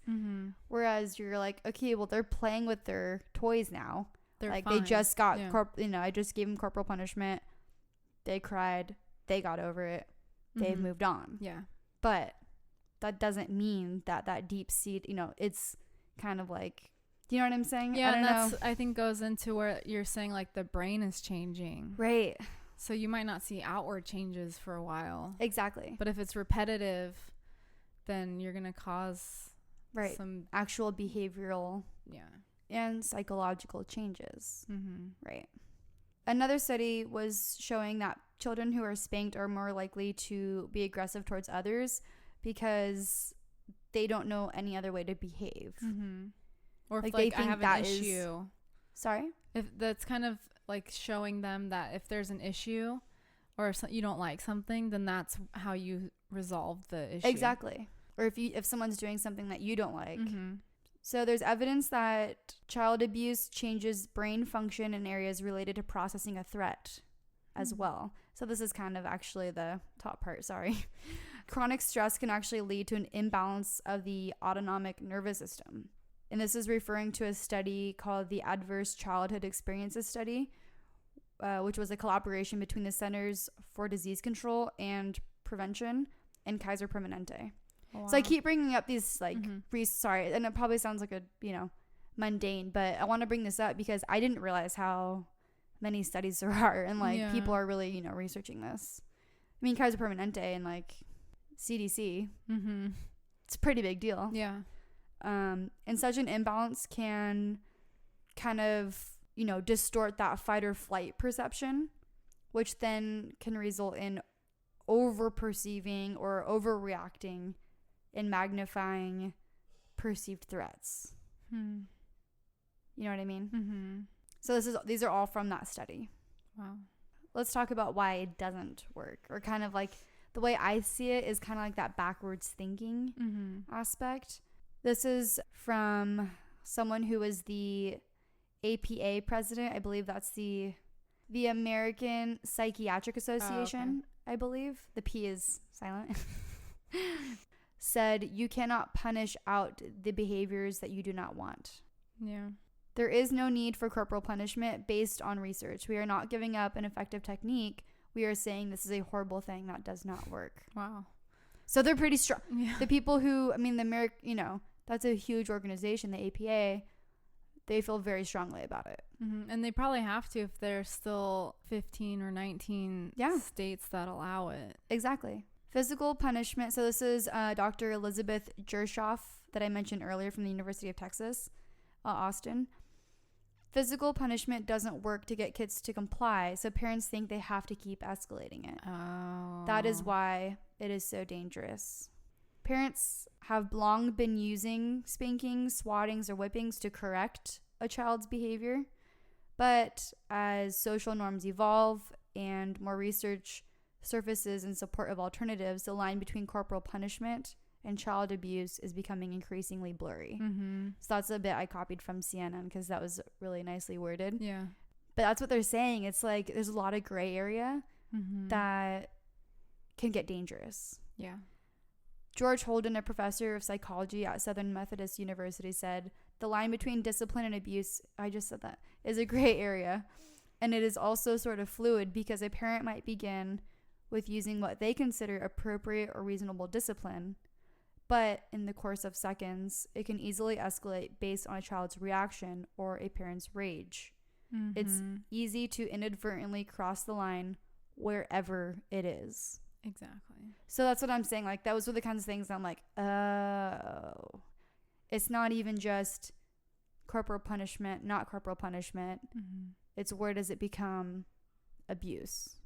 Speaker 2: Whereas you're like, okay, well, they're playing with their toys now. They're like, fine. They just got, I just gave them corporal punishment. They cried. They got over it. They've moved on.
Speaker 1: Yeah.
Speaker 2: But that doesn't mean that deep seed, it's kind of like, you know what I'm saying?
Speaker 1: Yeah, and that's, I think, goes into where you're saying like the brain is changing.
Speaker 2: Right.
Speaker 1: So you might not see outward changes for a while.
Speaker 2: Exactly.
Speaker 1: But if it's repetitive, then you're going to cause some
Speaker 2: actual behavioral and psychological changes. Right. Another study was showing that children who are spanked are more likely to be aggressive towards others because they don't know any other way to behave.
Speaker 1: Or if
Speaker 2: like
Speaker 1: they
Speaker 2: think
Speaker 1: I have an issue.
Speaker 2: Sorry?
Speaker 1: If that's kind of like showing them that if there's an issue or if you don't like something, then that's how you resolve the issue.
Speaker 2: Exactly. Or if someone's doing something that you don't like. So there's evidence that child abuse changes brain function in areas related to processing a threat as well. So this is kind of actually the top part, sorry. Chronic stress can actually lead to an imbalance of the autonomic nervous system. And this is referring to a study called the Adverse Childhood Experiences Study, which was a collaboration between the Centers for Disease Control and Prevention and Kaiser Permanente. Wow. So I keep bringing up these sorry, and it probably sounds like a, mundane, but I want to bring this up because I didn't realize how many studies there are and people are really, researching this. I mean, Kaiser Permanente and CDC, it's a pretty big deal.
Speaker 1: Yeah.
Speaker 2: And such an imbalance can kind of, distort that fight or flight perception, which then can result in over perceiving or overreacting and magnifying perceived threats. You know what I mean? So these are all from that study.
Speaker 1: Wow.
Speaker 2: Let's talk about why it doesn't work, or kind of like the way I see it is kind of like that backwards thinking aspect. This is from someone who was the APA president. I believe that's the American Psychiatric Association. I believe the P is silent. Said you cannot punish out the behaviors that you do not want.
Speaker 1: Yeah.
Speaker 2: There is no need for corporal punishment based on research. We are not giving up an effective technique. We are saying this is a horrible thing that does not work.
Speaker 1: Wow.
Speaker 2: So they're pretty strong. Yeah. The people who, that's a huge organization, the APA, they feel very strongly about it.
Speaker 1: And they probably have to if there's still 15 or 19 states that allow it.
Speaker 2: Exactly. Physical punishment. So this is Dr. Elizabeth Gershoff that I mentioned earlier from the University of Texas, Austin. Physical punishment doesn't work to get kids to comply, so parents think they have to keep escalating it.
Speaker 1: Oh.
Speaker 2: That is why it is so dangerous. Parents have long been using spankings, swattings, or whippings to correct a child's behavior. But as social norms evolve and more research surfaces in support of alternatives, the line between corporal punishment and child abuse is becoming increasingly blurry. So that's a bit I copied from CNN because that was really nicely worded.
Speaker 1: Yeah.
Speaker 2: But that's what they're saying. It's like there's a lot of gray area that can get dangerous.
Speaker 1: Yeah.
Speaker 2: George Holden, a professor of psychology at Southern Methodist University, said, the line between discipline and abuse, I just said that, is a gray area. And it is also sort of fluid because a parent might begin with using what they consider appropriate or reasonable discipline. But in the course of seconds, it can easily escalate based on a child's reaction or a parent's rage. It's easy to inadvertently cross the line wherever it is.
Speaker 1: Exactly.
Speaker 2: So that's what I'm saying. Like, those were the kinds of things I'm like, oh, it's not even just corporal punishment, not corporal punishment. It's where does it become abuse?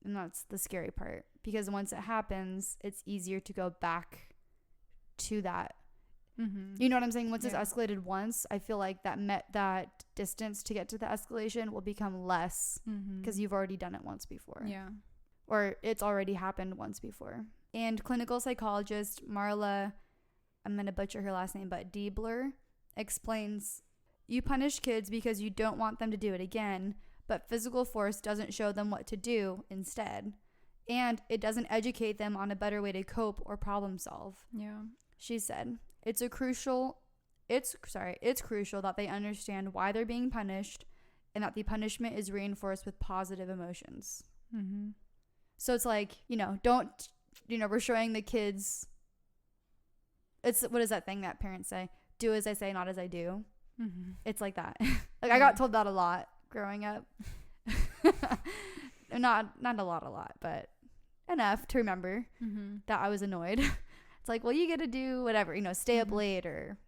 Speaker 2: And that's the scary part, because once it happens, it's easier to go back to that. You know what I'm saying? Once it's escalated once, I feel like that distance to get to the escalation will become less, because you've already done it once before.
Speaker 1: Yeah.
Speaker 2: Or it's already happened once before. And clinical psychologist Marla, I'm going to butcher her last name, but Diebler, explains, you punish kids because you don't want them to do it again, but physical force doesn't show them what to do instead. And it doesn't educate them on a better way to cope or problem solve.
Speaker 1: Yeah.
Speaker 2: She said, it's crucial that they understand why they're being punished and that the punishment is reinforced with positive emotions. So it's like, we're showing the kids, what is that thing that parents say? Do as I say, not as I do. It's like that. I got told that a lot growing up. not a lot, but enough to remember that I was annoyed. It's like, well, you get to do whatever, stay up late or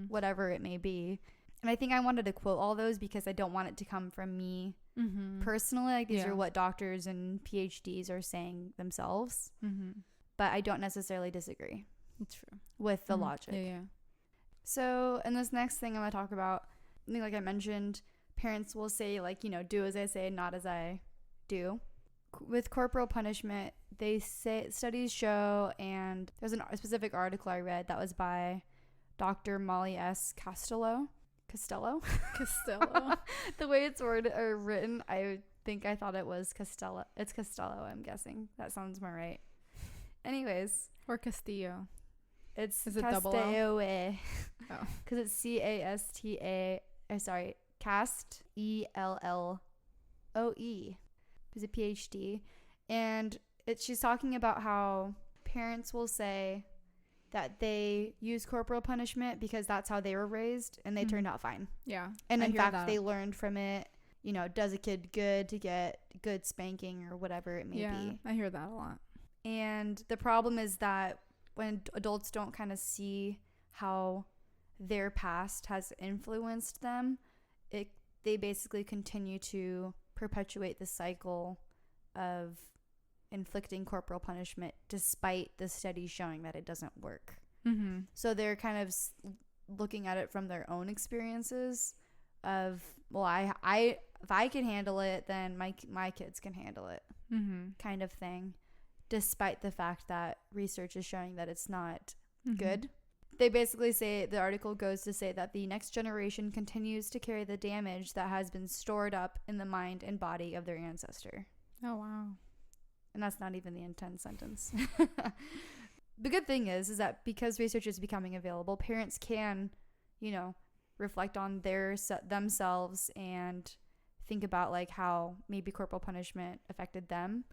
Speaker 2: whatever it may be. And I think I wanted to quote all those because I don't want it to come from me personally. Like, these are what doctors and PhDs are saying themselves. But I don't necessarily disagree.
Speaker 1: It's true.
Speaker 2: With the logic.
Speaker 1: Yeah.
Speaker 2: So, and this next thing I'm going to talk about, I think, like I mentioned, parents will say, like, do as I say, not as I do. With corporal punishment, they say studies show, and there's a specific article I read that was by Dr. Molly S. Costello. The way it's written, I thought it was Costello. It's Costello, I'm guessing. That sounds more right. Anyways.
Speaker 1: Or Castillo.
Speaker 2: Is
Speaker 1: it double L?
Speaker 2: Oh. Because it's Casta. Cast ELLOE. Who's a PhD. And she's talking about how parents will say that they use corporal punishment because that's how they were raised and they turned out fine.
Speaker 1: Yeah.
Speaker 2: And in fact, they learned from it. Does a kid good to get good spanking or whatever it may be.
Speaker 1: Yeah, I hear that a lot.
Speaker 2: And the problem is that when adults don't kind of see how their past has influenced them, they basically continue to perpetuate the cycle of inflicting corporal punishment despite the studies showing that it doesn't work. So they're kind of looking at it from their own experiences of, well, if I can handle it, then my kids can handle it, kind of thing, despite the fact that research is showing that it's not good. They basically say, the article goes to say that the next generation continues to carry the damage that has been stored up in the mind and body of their ancestor.
Speaker 1: Oh, wow.
Speaker 2: And that's not even the intent sentence. The good thing is that because research is becoming available, parents can, reflect on themselves and think about, like, how maybe corporal punishment affected them,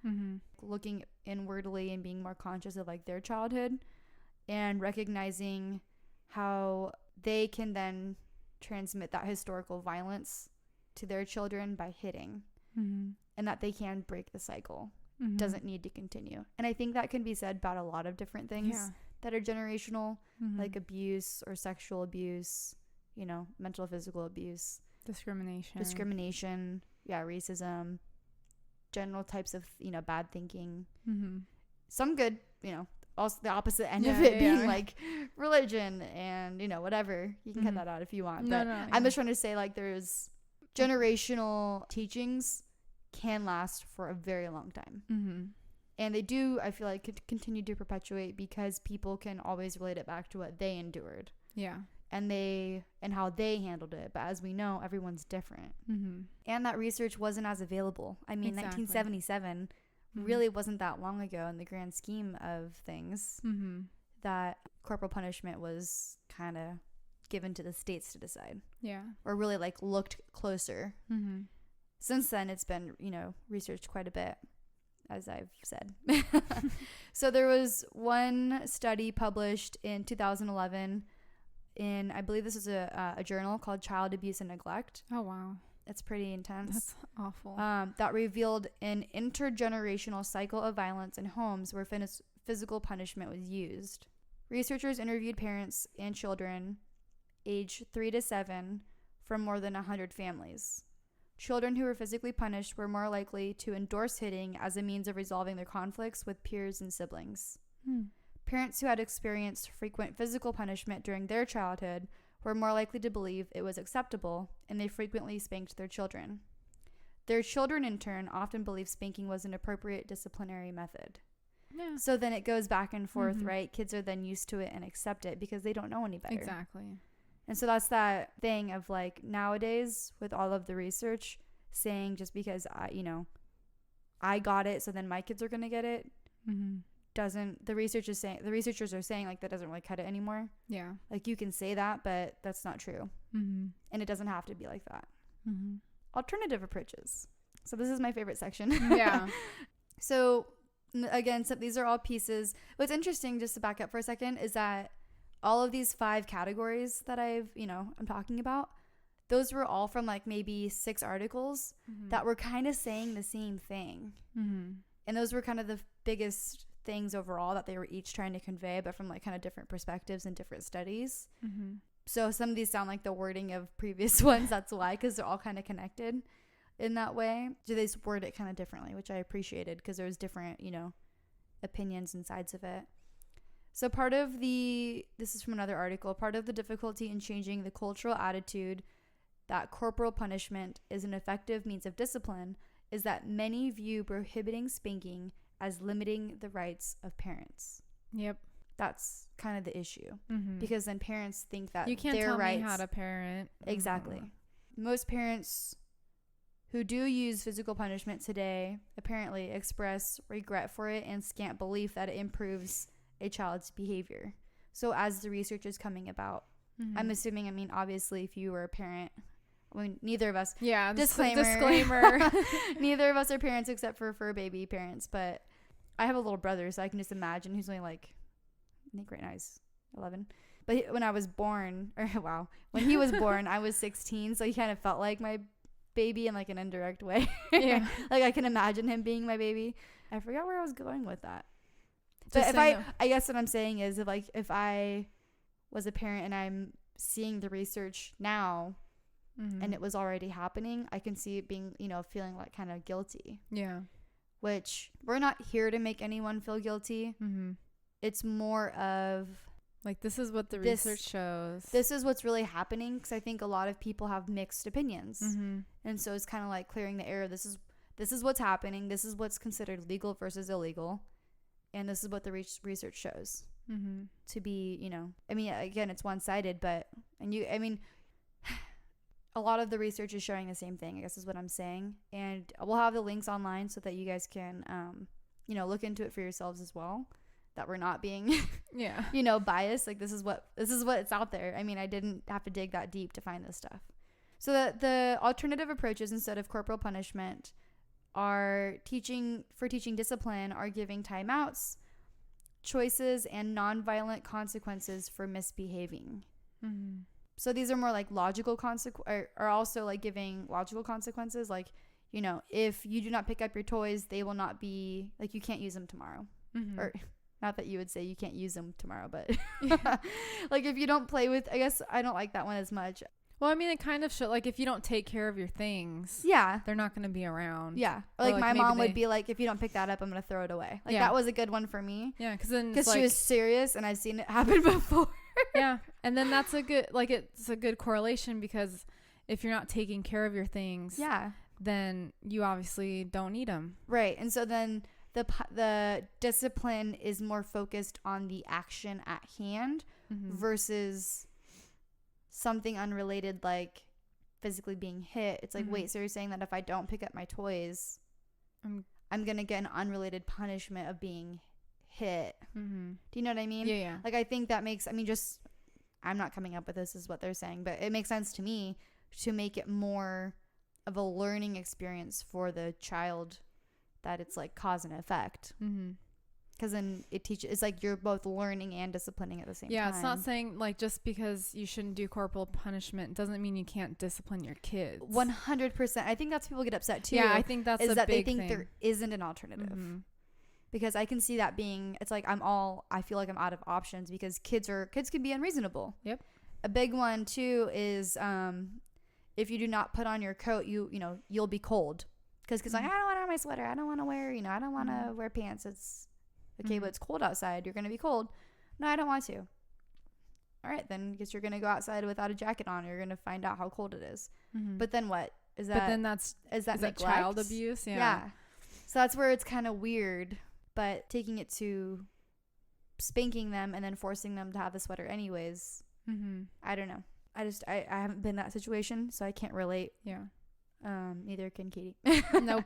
Speaker 2: looking inwardly and being more conscious of, like, their childhood, and recognizing how they can then transmit that historical violence to their children by hitting, and that they can break the cycle. Doesn't need to continue. And I think that can be said about a lot of different things that are generational, like abuse or sexual abuse, mental, physical abuse, discrimination, racism, general types of, bad thinking, some good, also the opposite end of it being like religion and, whatever. You can cut that out if you want. But I'm just trying to say, like, there's generational teachings can last for a very long time. And they do, I feel like, continue to perpetuate because people can always relate it back to what they endured. Yeah. And how they handled it. But as we know, everyone's different. And that research wasn't as available. I mean, 1977 really wasn't that long ago in the grand scheme of things, that corporal punishment was kind of given to the states to decide. Yeah. Or really, like, looked closer. Since then, it's been, researched quite a bit, as I've said. So there was one study published in 2011 in, I believe this is a journal called Child Abuse and Neglect.
Speaker 1: Oh, wow.
Speaker 2: It's pretty intense.
Speaker 1: That's awful.
Speaker 2: That revealed an intergenerational cycle of violence in homes where physical punishment was used. Researchers interviewed parents and children aged 3 to 7 from more than 100 families. Children who were physically punished were more likely to endorse hitting as a means of resolving their conflicts with peers and siblings. Parents who had experienced frequent physical punishment during their childhood were more likely to believe it was acceptable, and they frequently spanked their children. Their children, in turn, often believed spanking was an appropriate disciplinary method.
Speaker 1: Yeah.
Speaker 2: So then it goes back and forth, right? Kids are then used to it and accept it because they don't know any better.
Speaker 1: Exactly.
Speaker 2: And so that's that thing of like nowadays with all of the research saying just because I got it, so then my kids are going to get it. The researchers are saying like that doesn't really cut it anymore. Yeah. Like you can say that, but that's not true. And it doesn't have to be like that. Alternative approaches. So this is my favorite section. Yeah. So again, so these are all pieces. What's interesting, just to back up for a second, is that all of these 5 categories that I'm talking about, those were all from like maybe 6 articles that were kind of saying the same thing. And those were kind of the biggest things overall that they were each trying to convey, but from like kind of different perspectives and different studies. So some of these sound like the wording of previous ones. That's why, because they're all kind of connected in that way. So they just word it kind of differently, which I appreciated because there was different, opinions and sides of it. So this is from another article, part of the difficulty in changing the cultural attitude that corporal punishment is an effective means of discipline is that many view prohibiting spanking as limiting the rights of parents. Yep. That's kind of the issue. Because then parents think that
Speaker 1: you can't
Speaker 2: their
Speaker 1: tell
Speaker 2: rights,
Speaker 1: me how to parent.
Speaker 2: Exactly. Most parents who do use physical punishment today apparently express regret for it and scant belief that it improves a child's behavior. So as the research is coming about, I'm assuming, obviously, if you were a parent, neither of us. Yeah. Disclaimer. Neither of us are parents except for fur baby parents, but I have a little brother, so I can just imagine who's only like, I think right now he's 11. But when I was born, when he was born, I was 16, so he kind of felt like my baby in like an indirect way. Yeah. Like I can imagine him being my baby. I forgot where I was going with that. But I guess what I'm saying is if I was a parent and I'm seeing the research now and it was already happening, I can see it being, feeling like kind of guilty. Yeah. Which we're not here to make anyone feel guilty. It's more of
Speaker 1: like, this is what the research shows.
Speaker 2: This is what's really happening, because I think a lot of people have mixed opinions. And so it's kind of like clearing the air. This is what's happening. This is what's considered legal versus illegal. And this is what the research shows to be, again, it's one-sided, but, a lot of the research is showing the same thing, I guess is what I'm saying. And we'll have the links online so that you guys can, look into it for yourselves as well, that we're not being, biased. Like this is what's out there. I didn't have to dig that deep to find this stuff. So the alternative approaches instead of corporal punishment are teaching discipline are giving timeouts, choices, and nonviolent consequences for misbehaving. So these are more like logical are also like giving logical consequences. Like, if you do not pick up your toys, they will not be like, you can't use them tomorrow. Or not that you would say you can't use them tomorrow, but like if you don't play with, I guess I don't like that one as much.
Speaker 1: Well, it kind of should, like, if you don't take care of your things, they're not going to be around.
Speaker 2: Yeah. Or like my mom would be like, if you don't pick that up, I'm going to throw it away. Like that was a good one for me. Yeah. Because she was serious and I've seen it happen before.
Speaker 1: Yeah. And then that's it's a good correlation, because if you're not taking care of your things, then you obviously don't need them.
Speaker 2: Right. And so then the discipline is more focused on the action at hand versus something unrelated, like physically being hit. It's like, wait, so you're saying that if I don't pick up my toys, I'm gonna get an unrelated punishment of being hit. Do you know what I mean? Yeah. Like I think that makes, I'm not coming up with this, is what they're saying, but it makes sense to me to make it more of a learning experience for the child, that it's like cause and effect. Because then it's like you're both learning and disciplining at the same time.
Speaker 1: Yeah, it's not saying like just because you shouldn't do corporal punishment doesn't mean you can't discipline your kids.
Speaker 2: 100%. I think that's people get upset too.
Speaker 1: Yeah, I think that's
Speaker 2: is
Speaker 1: a
Speaker 2: that
Speaker 1: big
Speaker 2: they think
Speaker 1: thing.
Speaker 2: there isn't an alternative. Because I can see that being, it's like I feel like I'm out of options because kids can be unreasonable. Yep. A big one too is if you do not put on your coat, you'll be cold. Because like, I don't want to wear my sweater. I don't want to wear, I don't want to wear pants. It's okay, but it's cold outside. You're going to be cold. No, I don't want to. All right, then I guess you're going to go outside without a jacket on. You're going to find out how cold it is. But then what? Is that
Speaker 1: child abuse?
Speaker 2: Yeah. So that's where it's kind of weird. But taking it to spanking them and then forcing them to have the sweater anyways, I don't know. I haven't been in that situation, so I can't relate.
Speaker 1: Yeah.
Speaker 2: Neither can Katie.
Speaker 1: Nope.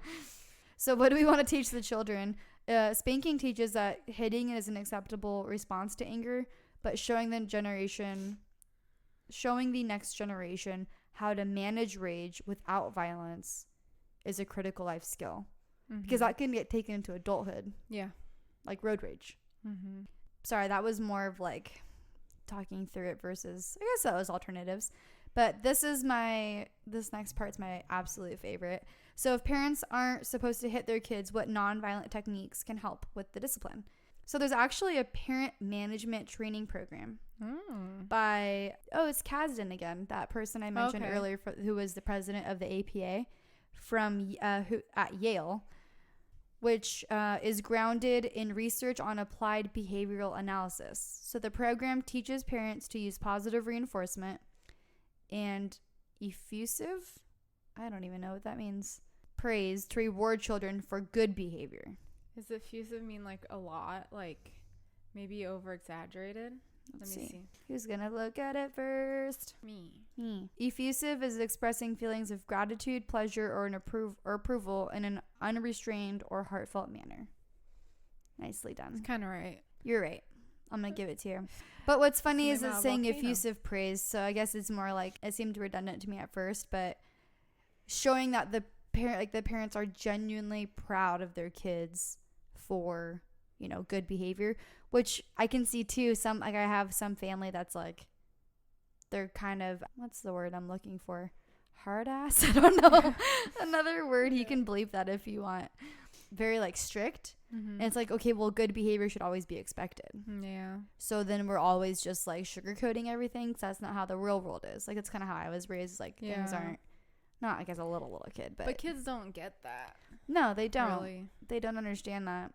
Speaker 2: So what do we want to teach the children? Spanking teaches that hitting is an acceptable response to anger, but showing the next generation how to manage rage without violence is a critical life skill. Because that can get taken into adulthood. Yeah. Like road rage. Sorry, that was more of like talking through it versus, I guess that was alternatives. But this next part's my absolute favorite. So if parents aren't supposed to hit their kids, what nonviolent techniques can help with the discipline? So there's actually a parent management training program by, it's Kasdan again, that person I mentioned earlier who was the president of the APA at Yale, which is grounded in research on applied behavioral analysis. So the program teaches parents to use positive reinforcement and effusive, I don't even know what that means, praise to reward children for good behavior.
Speaker 1: Does effusive mean like a lot, like maybe over exaggerated? Let me see.
Speaker 2: Who's gonna look at it first? Me. Effusive is expressing feelings of gratitude, pleasure, or approval in an unrestrained or heartfelt manner. Nicely done.
Speaker 1: It's kind of right.
Speaker 2: You're right. I'm gonna give it to you. But what's funny is it's saying effusive praise, so I guess it's more like, it seemed redundant to me at first, but showing that the parents are genuinely proud of their kids for, good behavior, which I can see too. I have some family that's like, they're kind of, what's the word I'm looking for? Hard ass? I don't know. Another word. You can bleep that if you want. Very like strict. And it's like, okay, well, good behavior should always be expected.
Speaker 1: Yeah.
Speaker 2: So then we're always just like sugarcoating everything, because that's not how the real world is. Like, it's kind of how I was raised. Like, things aren't, not like as a little kid, but
Speaker 1: kids don't get that.
Speaker 2: No, they don't.
Speaker 1: Really.
Speaker 2: They don't understand that.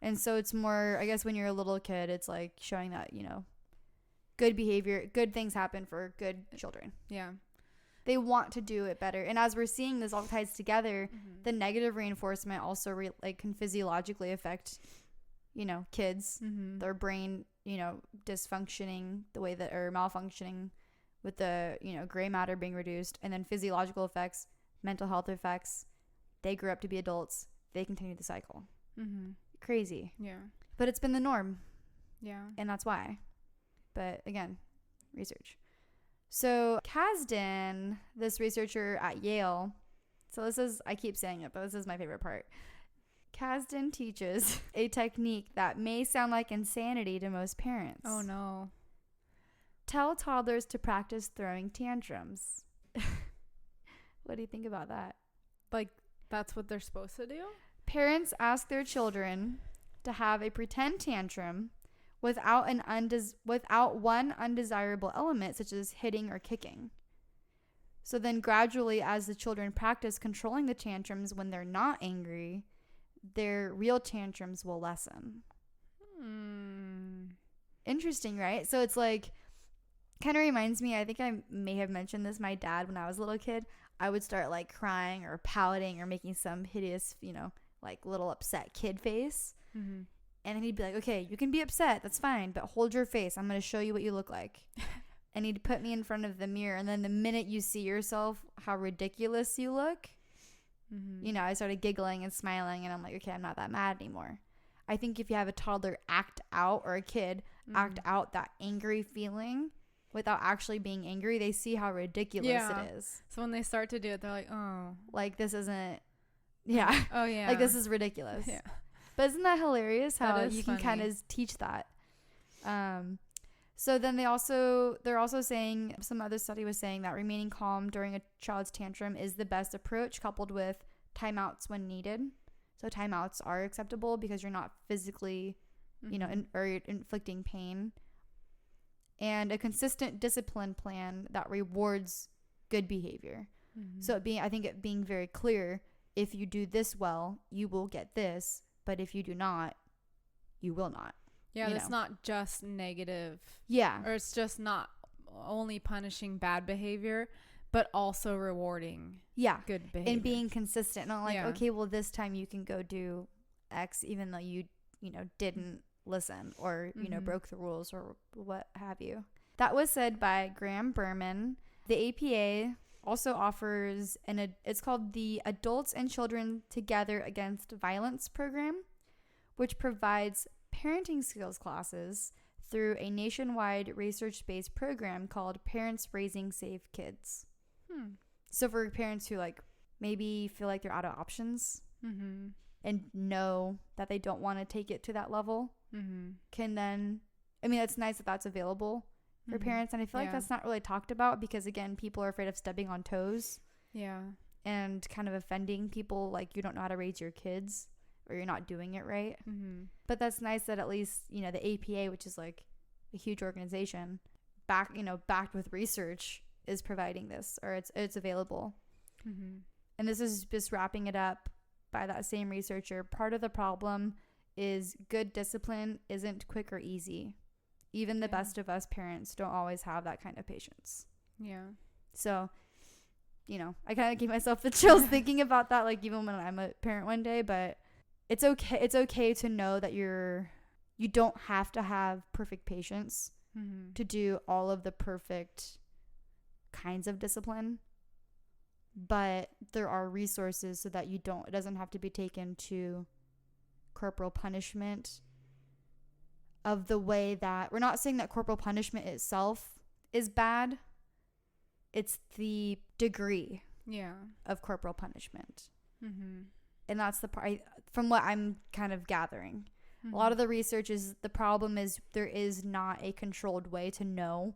Speaker 2: And so it's more, I guess, when you're a little kid, it's like showing that, good behavior, good things happen for good children. Yeah. They want to do it better. And as we're seeing this all ties together, the negative reinforcement also can physiologically affect, kids, their brain, dysfunctioning the way that, or malfunctioning with the, gray matter being reduced, and then physiological effects, mental health effects. They grew up to be adults. They continue the cycle. Crazy. Yeah. But it's been the norm. Yeah. And that's why. But again, research. So Kasdan, this researcher at Yale, so this is, I keep saying it, but this is my favorite part. Kasdan teaches a technique that may sound like insanity to most parents.
Speaker 1: Oh no.
Speaker 2: Tell toddlers to practice throwing tantrums. What do you think about that?
Speaker 1: Like, that's what they're supposed to do?
Speaker 2: Parents ask their children to have a pretend tantrum without one undesirable element, such as hitting or kicking. So then gradually, as the children practice controlling the tantrums when they're not angry, their real tantrums will lessen. Interesting, right? So it's like, kind of reminds me, I think I may have mentioned this, my dad, when I was a little kid, I would start like crying or pouting or making some hideous, like little upset kid face. And then he'd be like, okay, you can be upset, that's fine, but hold your face, I'm going to show you what you look like. And he'd put me in front of the mirror, and then the minute you see yourself how ridiculous you look, I started giggling and smiling, and I'm like, okay, I'm not that mad anymore. I think if you have a toddler act out, or a kid act out that angry feeling without actually being angry, they see how ridiculous it is.
Speaker 1: So when they start to do it, they're like, oh,
Speaker 2: like, this isn't, oh yeah, like, this is ridiculous. Yeah. But isn't that hilarious how you can kind of teach that? So then they're also saying, some other study was saying that remaining calm during a child's tantrum is the best approach, coupled with timeouts when needed. So timeouts are acceptable because you're not physically, or inflicting pain. And a consistent discipline plan that rewards good behavior. So I think it being very clear, if you do this well, you will get this, but if you do not, you will not.
Speaker 1: Yeah, it's not just negative.
Speaker 2: Yeah.
Speaker 1: Or it's just not only punishing bad behavior, but also rewarding good behavior.
Speaker 2: And being consistent. Not like, okay, well, this time you can go do X, even though you didn't listen or, broke the rules or what have you. That was said by Graham Berman. The APA also offers it's called the Adults and Children Together Against Violence program, which provides parenting skills classes through a nationwide research-based program called Parents Raising Safe Kids. So for parents who like maybe feel like they're out of options and know that they don't want to take it to that level, can then, I mean, it's nice that that's available for parents. And I feel like that's not really talked about because, again, people are afraid of stepping on toes. Yeah. And kind of offending people like you don't know how to raise your kids or you're not doing it right. But that's nice that at least, the APA, which is like a huge organization, backed with research, is providing this, or it's available. And this is just wrapping it up by that same researcher. Part of the problem is good discipline isn't quick or easy. Even the best of us parents don't always have that kind of patience. Yeah. So, I kind of gave myself the chills thinking about that, like even when I'm a parent one day, but it's okay. It's okay to know that you don't have to have perfect patience to do all of the perfect kinds of discipline, but there are resources so that it doesn't have to be taken to corporal punishment of the way that we're not saying that corporal punishment itself is bad. It's the degree of corporal punishment. And that's the part from what I'm kind of gathering. A lot of the research is the problem is there is not a controlled way to know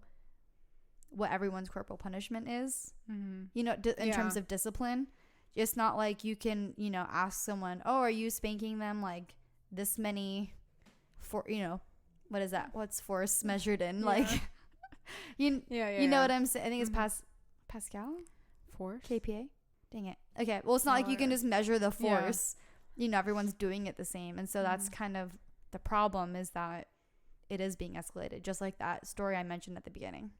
Speaker 2: what everyone's corporal punishment is, in terms of discipline. It's not like you can, ask someone, oh, are you spanking them like this many what is that? What's force measured in? Like, you know what I'm saying? I think it's Pascal? Force? KPA? Dang it. Okay. Well, it's not like you can just measure the force. Everyone's doing it the same. And so that's kind of the problem, is that it is being escalated, just like that story I mentioned at the beginning.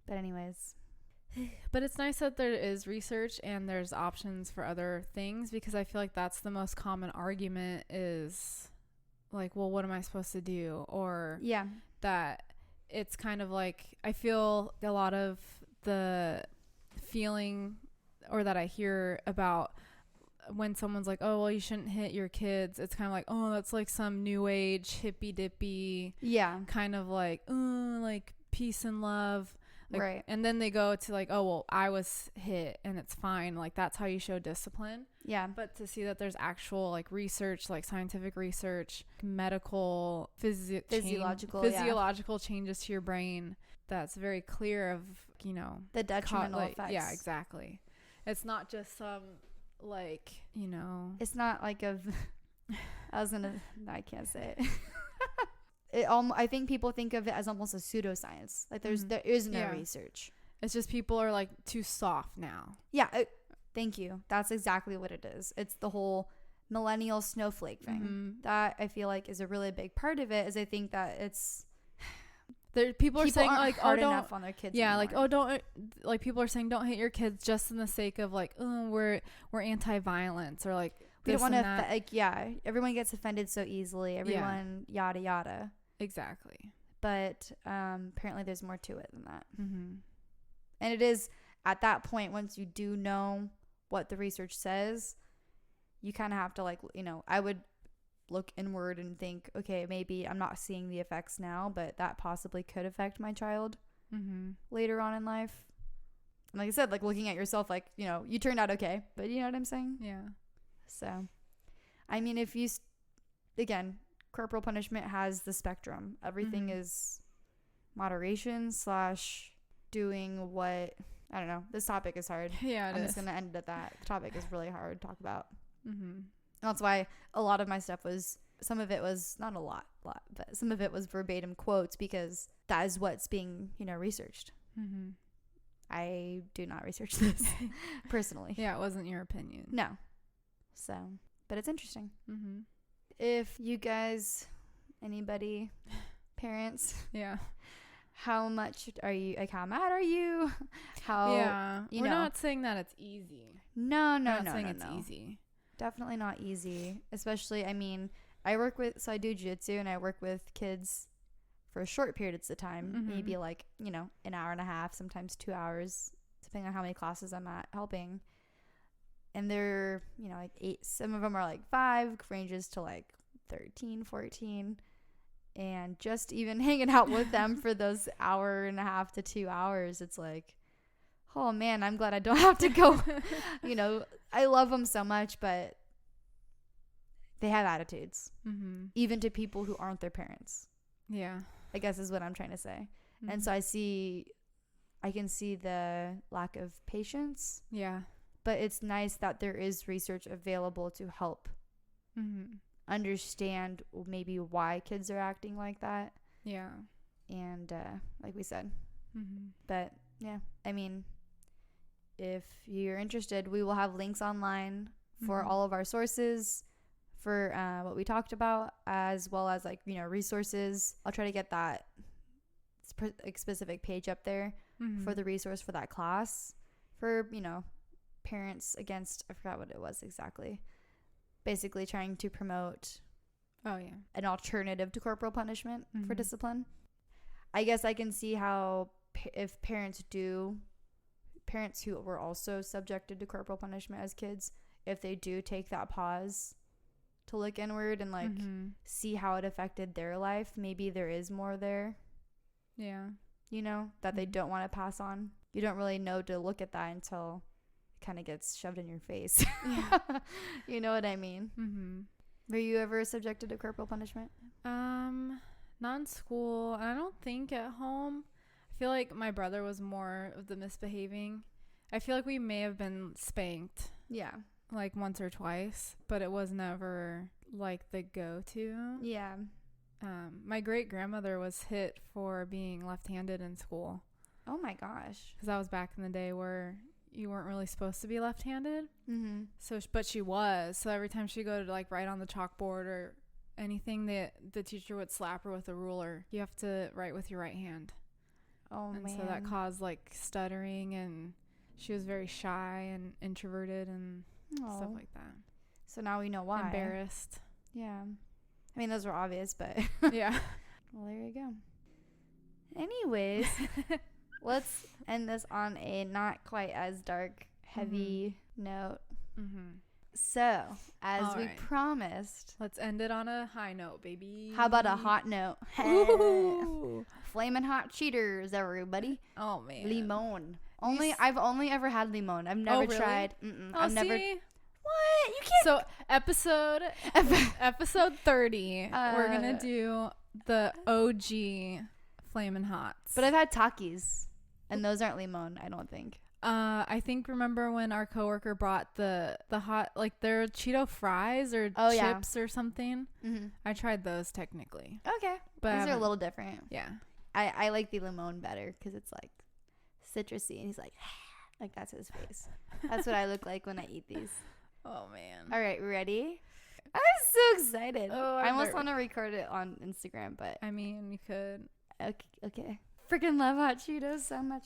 Speaker 2: But anyways.
Speaker 1: But it's nice that there is research and there's options for other things, because I feel like that's the most common argument is like, well, what am I supposed to do? Or that it's kind of like, I feel a lot of the feeling or that I hear about when someone's like, oh, well, you shouldn't hit your kids. It's kind of like, oh, that's like some new age hippy dippy kind of like, like peace and love. Like, right. And then they go to like, oh, well, I was hit and it's fine. Like, that's how you show discipline. Yeah. But to see that there's actual like research, like scientific research, medical, physiological changes to your brain, that's very clear of,
Speaker 2: the detrimental effects.
Speaker 1: Yeah, exactly. It's not just some like,
Speaker 2: it's not like I can't say it. I think people think of it as almost a pseudoscience. Like there is no research.
Speaker 1: It's just people are like too soft now.
Speaker 2: Yeah. Thank you. That's exactly what it is. It's the whole millennial snowflake thing. That I feel like is a really big part of it, is I think that it's
Speaker 1: people are saying like,
Speaker 2: hard enough on their kids.
Speaker 1: Yeah.
Speaker 2: Anymore.
Speaker 1: Like, oh, don't, like people are saying don't hit your kids just in the sake of like, oh, we're anti-violence, or like
Speaker 2: we don't want to everyone gets offended so easily. Everyone yada yada.
Speaker 1: Exactly.
Speaker 2: But apparently there's more to it than that. And it is at that point, once you do know what the research says, you kind of have to like, I would look inward and think, okay, maybe I'm not seeing the effects now, but that possibly could affect my child later on in life. And like I said, like looking at yourself, like, you turned out okay, but you know what I'm saying? Yeah. So, I mean, if you, again, corporal punishment has the spectrum. Everything is moderation / doing what, I don't know. This topic is hard. Yeah, I'm just going to end it at that. The topic is really hard to talk about. That's why a lot of my stuff was, some of it was not a lot, but some of it was verbatim quotes, because that is what's being, researched. I do not research this personally.
Speaker 1: Yeah, it wasn't your opinion.
Speaker 2: No. So, but it's interesting.
Speaker 1: Mm-hmm.
Speaker 2: If you guys, anybody, parents,
Speaker 1: yeah,
Speaker 2: how much are you, like, how mad are you? How,
Speaker 1: yeah,
Speaker 2: you
Speaker 1: we're
Speaker 2: know.
Speaker 1: not saying that it's easy.
Speaker 2: No,
Speaker 1: We're not saying it's easy.
Speaker 2: Definitely not easy. Especially, I mean, I do jiu-jitsu and I work with kids for short periods of time,
Speaker 1: Mm-hmm.
Speaker 2: maybe like, you know, an hour and a half, sometimes 2 hours, depending on how many classes I'm at helping. And they're, you know, like 8, some of them are like 5, ranges to like 13, 14. And just even hanging out with them for those hour and a half to 2 hours, it's like, oh man, I'm glad I don't have to go. You know, I love them so much, but they have attitudes,
Speaker 1: Mm-hmm.
Speaker 2: even to people who aren't their parents,
Speaker 1: Yeah.
Speaker 2: I guess is what I'm trying to say.
Speaker 1: Mm-hmm.
Speaker 2: And so I can see the lack of patience,
Speaker 1: Yeah.
Speaker 2: but it's nice that there is research available to help
Speaker 1: Mm-hmm.
Speaker 2: understand maybe why kids are acting like that.
Speaker 1: Yeah.
Speaker 2: And like we said,
Speaker 1: Mm-hmm.
Speaker 2: but yeah, I mean, if you're interested, we will have links online for
Speaker 1: Mm-hmm.
Speaker 2: all of our sources for what we talked about, as well as, like, you know, resources. I'll try to get that specific page up there
Speaker 1: Mm-hmm.
Speaker 2: for the resource for that class for, you know, parents against, I forgot what it was exactly, basically trying to promote
Speaker 1: Oh yeah.
Speaker 2: an alternative to corporal punishment for
Speaker 1: Mhm.
Speaker 2: discipline. I guess I can see how if parents who were also subjected to corporal punishment as kids, if they do take that pause to look inward and, like,
Speaker 1: Mhm.
Speaker 2: see how it affected their life, maybe there is more there,
Speaker 1: Yeah.
Speaker 2: you know, that they
Speaker 1: Mhm.
Speaker 2: don't want to pass on. You don't really know to look at that until it kind of gets shoved in your face.
Speaker 1: Yeah.
Speaker 2: You know what I mean?
Speaker 1: Mhm.
Speaker 2: Were you ever subjected to corporal punishment?
Speaker 1: Not in school. I don't think at home. I feel like my brother was more of the misbehaving. I feel like we may have been spanked
Speaker 2: Yeah.
Speaker 1: like once or twice, but it was never like the go-to.
Speaker 2: Yeah.
Speaker 1: My great grandmother was hit for being left-handed in school,
Speaker 2: Oh my gosh.
Speaker 1: because that was back in the day where you weren't really supposed to be left-handed.
Speaker 2: Mm-hmm.
Speaker 1: So, but she was. So every time she'd go to, like, write on the chalkboard or anything, the teacher would slap her with a ruler. You have to write with your right hand.
Speaker 2: Oh,
Speaker 1: And
Speaker 2: man.
Speaker 1: so that caused, like, stuttering, and she was very shy and introverted and stuff
Speaker 2: Aw.
Speaker 1: like that.
Speaker 2: So now we know why.
Speaker 1: Embarrassed.
Speaker 2: Yeah. I mean, those were obvious, but
Speaker 1: Yeah.
Speaker 2: well, there you go. Anyways, let's end this on a not quite as dark, heavy note.
Speaker 1: Mm-hmm.
Speaker 2: So, as
Speaker 1: All
Speaker 2: we
Speaker 1: right.
Speaker 2: promised,
Speaker 1: Let's end it on a high note, baby.
Speaker 2: how about a hot note?
Speaker 1: Ooh.
Speaker 2: Flamin' hot cheaters, everybody.
Speaker 1: Oh, man.
Speaker 2: Limon.
Speaker 1: You
Speaker 2: I've only ever had limon. I've never
Speaker 1: really?
Speaker 2: tried.
Speaker 1: Oh,
Speaker 2: I've never.
Speaker 1: see?
Speaker 2: What? You can't.
Speaker 1: So episode 30, we're gonna do the OG Flamin' Hots.
Speaker 2: But I've had Takis, and those aren't limon, I don't think.
Speaker 1: I think, remember when our coworker brought the hot, like, their Cheeto fries or
Speaker 2: Oh, yeah.
Speaker 1: chips or something?
Speaker 2: Mm-hmm.
Speaker 1: I tried those technically,
Speaker 2: Okay.
Speaker 1: but I
Speaker 2: These are a
Speaker 1: haven't-
Speaker 2: little different.
Speaker 1: yeah.
Speaker 2: I like the limon better because it's, like, citrusy, and he's like that's his face. That's what I look like when I eat these.
Speaker 1: Oh man.
Speaker 2: All right, ready? I'm so excited.
Speaker 1: Oh,
Speaker 2: I almost
Speaker 1: nervous.
Speaker 2: want to record it on Instagram, but
Speaker 1: I mean, you could.
Speaker 2: okay. Freaking love hot Cheetos so much.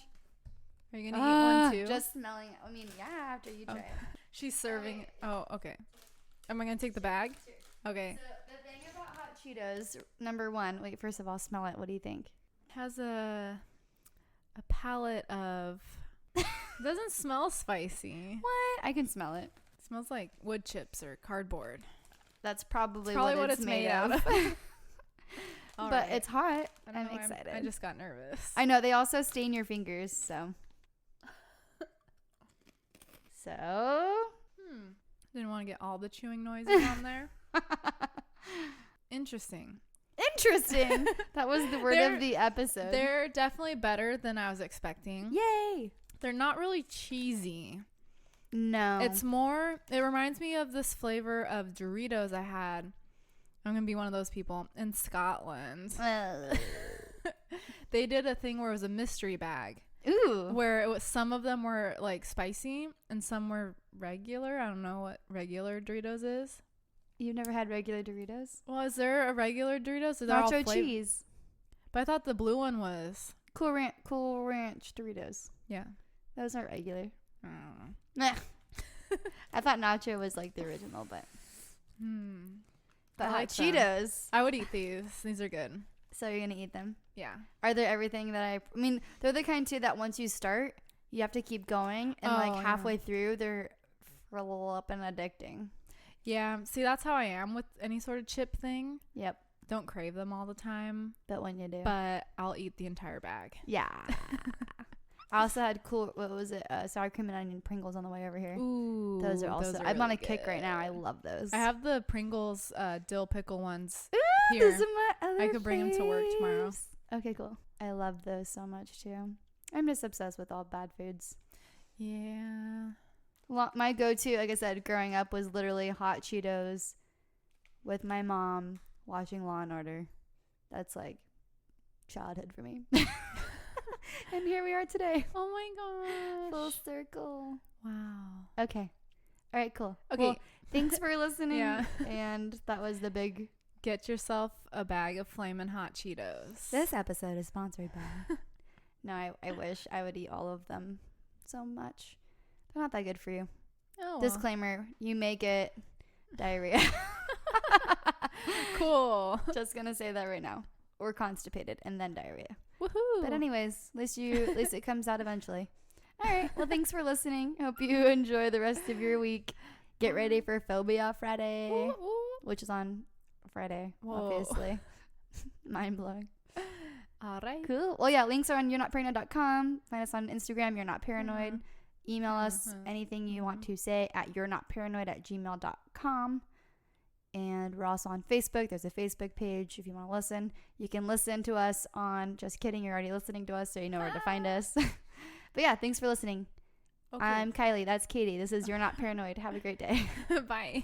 Speaker 1: Are you gonna eat one too?
Speaker 2: Just smelling it. I mean, yeah, after you try it.
Speaker 1: She's serving. Oh, okay. Am I gonna take the bag? Okay.
Speaker 2: So the thing about hot Cheetos, number one, wait, first of all, smell it. What do you think?
Speaker 1: Has a palette of. Doesn't smell spicy.
Speaker 2: What? I can smell it.
Speaker 1: It smells like wood chips or cardboard.
Speaker 2: That's probably,
Speaker 1: What it's made out of. All
Speaker 2: But
Speaker 1: right.
Speaker 2: it's hot.
Speaker 1: I don't
Speaker 2: I'm
Speaker 1: know,
Speaker 2: excited.
Speaker 1: I just got nervous.
Speaker 2: I know they also stain your fingers, so.
Speaker 1: Didn't want to get all the chewing noises on there. Interesting.
Speaker 2: Interesting. That was the word of the episode.
Speaker 1: They're definitely better than I was expecting.
Speaker 2: Yay.
Speaker 1: They're not really cheesy.
Speaker 2: No.
Speaker 1: It reminds me of this flavor of Doritos I had. I'm going to be one of those people in Scotland. They did a thing where it was a mystery bag.
Speaker 2: Ooh.
Speaker 1: Where some of them were like spicy and some were regular. I don't know what regular Doritos is.
Speaker 2: You've never had regular Doritos?
Speaker 1: Well, is there a regular Doritos?
Speaker 2: Nacho cheese.
Speaker 1: But I thought the blue one was
Speaker 2: Cool Ranch Doritos.
Speaker 1: Yeah.
Speaker 2: Those aren't regular.
Speaker 1: I don't know.
Speaker 2: Nah. I thought nacho was like the original, but
Speaker 1: I
Speaker 2: hot
Speaker 1: like
Speaker 2: Cheetos.
Speaker 1: I would eat these. These are good.
Speaker 2: So you're gonna eat them?
Speaker 1: Yeah.
Speaker 2: Are there everything that I mean, they're the kind too that once you start, you have to keep going, and like halfway through, they're up and addicting.
Speaker 1: Yeah. See, that's how I am with any sort of chip thing.
Speaker 2: Yep.
Speaker 1: Don't crave them all the time.
Speaker 2: But when you do.
Speaker 1: But I'll eat the entire bag.
Speaker 2: Yeah. I also had what was it? Sour cream and onion Pringles on the way over here.
Speaker 1: Ooh.
Speaker 2: Those are also, I'm
Speaker 1: really
Speaker 2: on a kick right now. I love those.
Speaker 1: I have the Pringles dill pickle ones.
Speaker 2: Ooh,
Speaker 1: here.
Speaker 2: those are my other
Speaker 1: I could bring them to work tomorrow.
Speaker 2: faves. Okay, cool. I love those so much too. I'm just obsessed with all bad foods.
Speaker 1: Yeah.
Speaker 2: My go-to, like I said, growing up was literally hot Cheetos with my mom watching Law and Order. That's like childhood for me. And here we are today.
Speaker 1: Oh my gosh.
Speaker 2: Full circle.
Speaker 1: Wow.
Speaker 2: Okay. All right, cool.
Speaker 1: Okay.
Speaker 2: Well, thanks for listening.
Speaker 1: Yeah.
Speaker 2: And that was the big...
Speaker 1: Get yourself a bag of Flamin' Hot Cheetos.
Speaker 2: This episode is sponsored by... No, I wish I would eat all of them so much. They're not that good for you.
Speaker 1: Oh, well.
Speaker 2: Disclaimer, you may get diarrhea.
Speaker 1: Cool.
Speaker 2: Just gonna say that right now. Or constipated and then diarrhea.
Speaker 1: Woohoo.
Speaker 2: But anyways, at least it comes out eventually. All right. Well, thanks for listening. Hope you enjoy the rest of your week. Get ready for Phobia Friday, which is on Friday, obviously. Mind blowing.
Speaker 1: All right.
Speaker 2: Cool. Well, yeah, links are on you'renotparanoid.com. Find us on Instagram, You're Not Paranoid. Email us anything you want to say at you'renotparanoid@gmail.com. And we're also on Facebook. There's a Facebook page if you want to listen. You can listen to us on... Just kidding, you're already listening to us, so you know where to find us. But yeah, thanks for listening. Okay. I'm Kylie. That's Katie. This is You're Not Paranoid. Have a great day.
Speaker 1: Bye.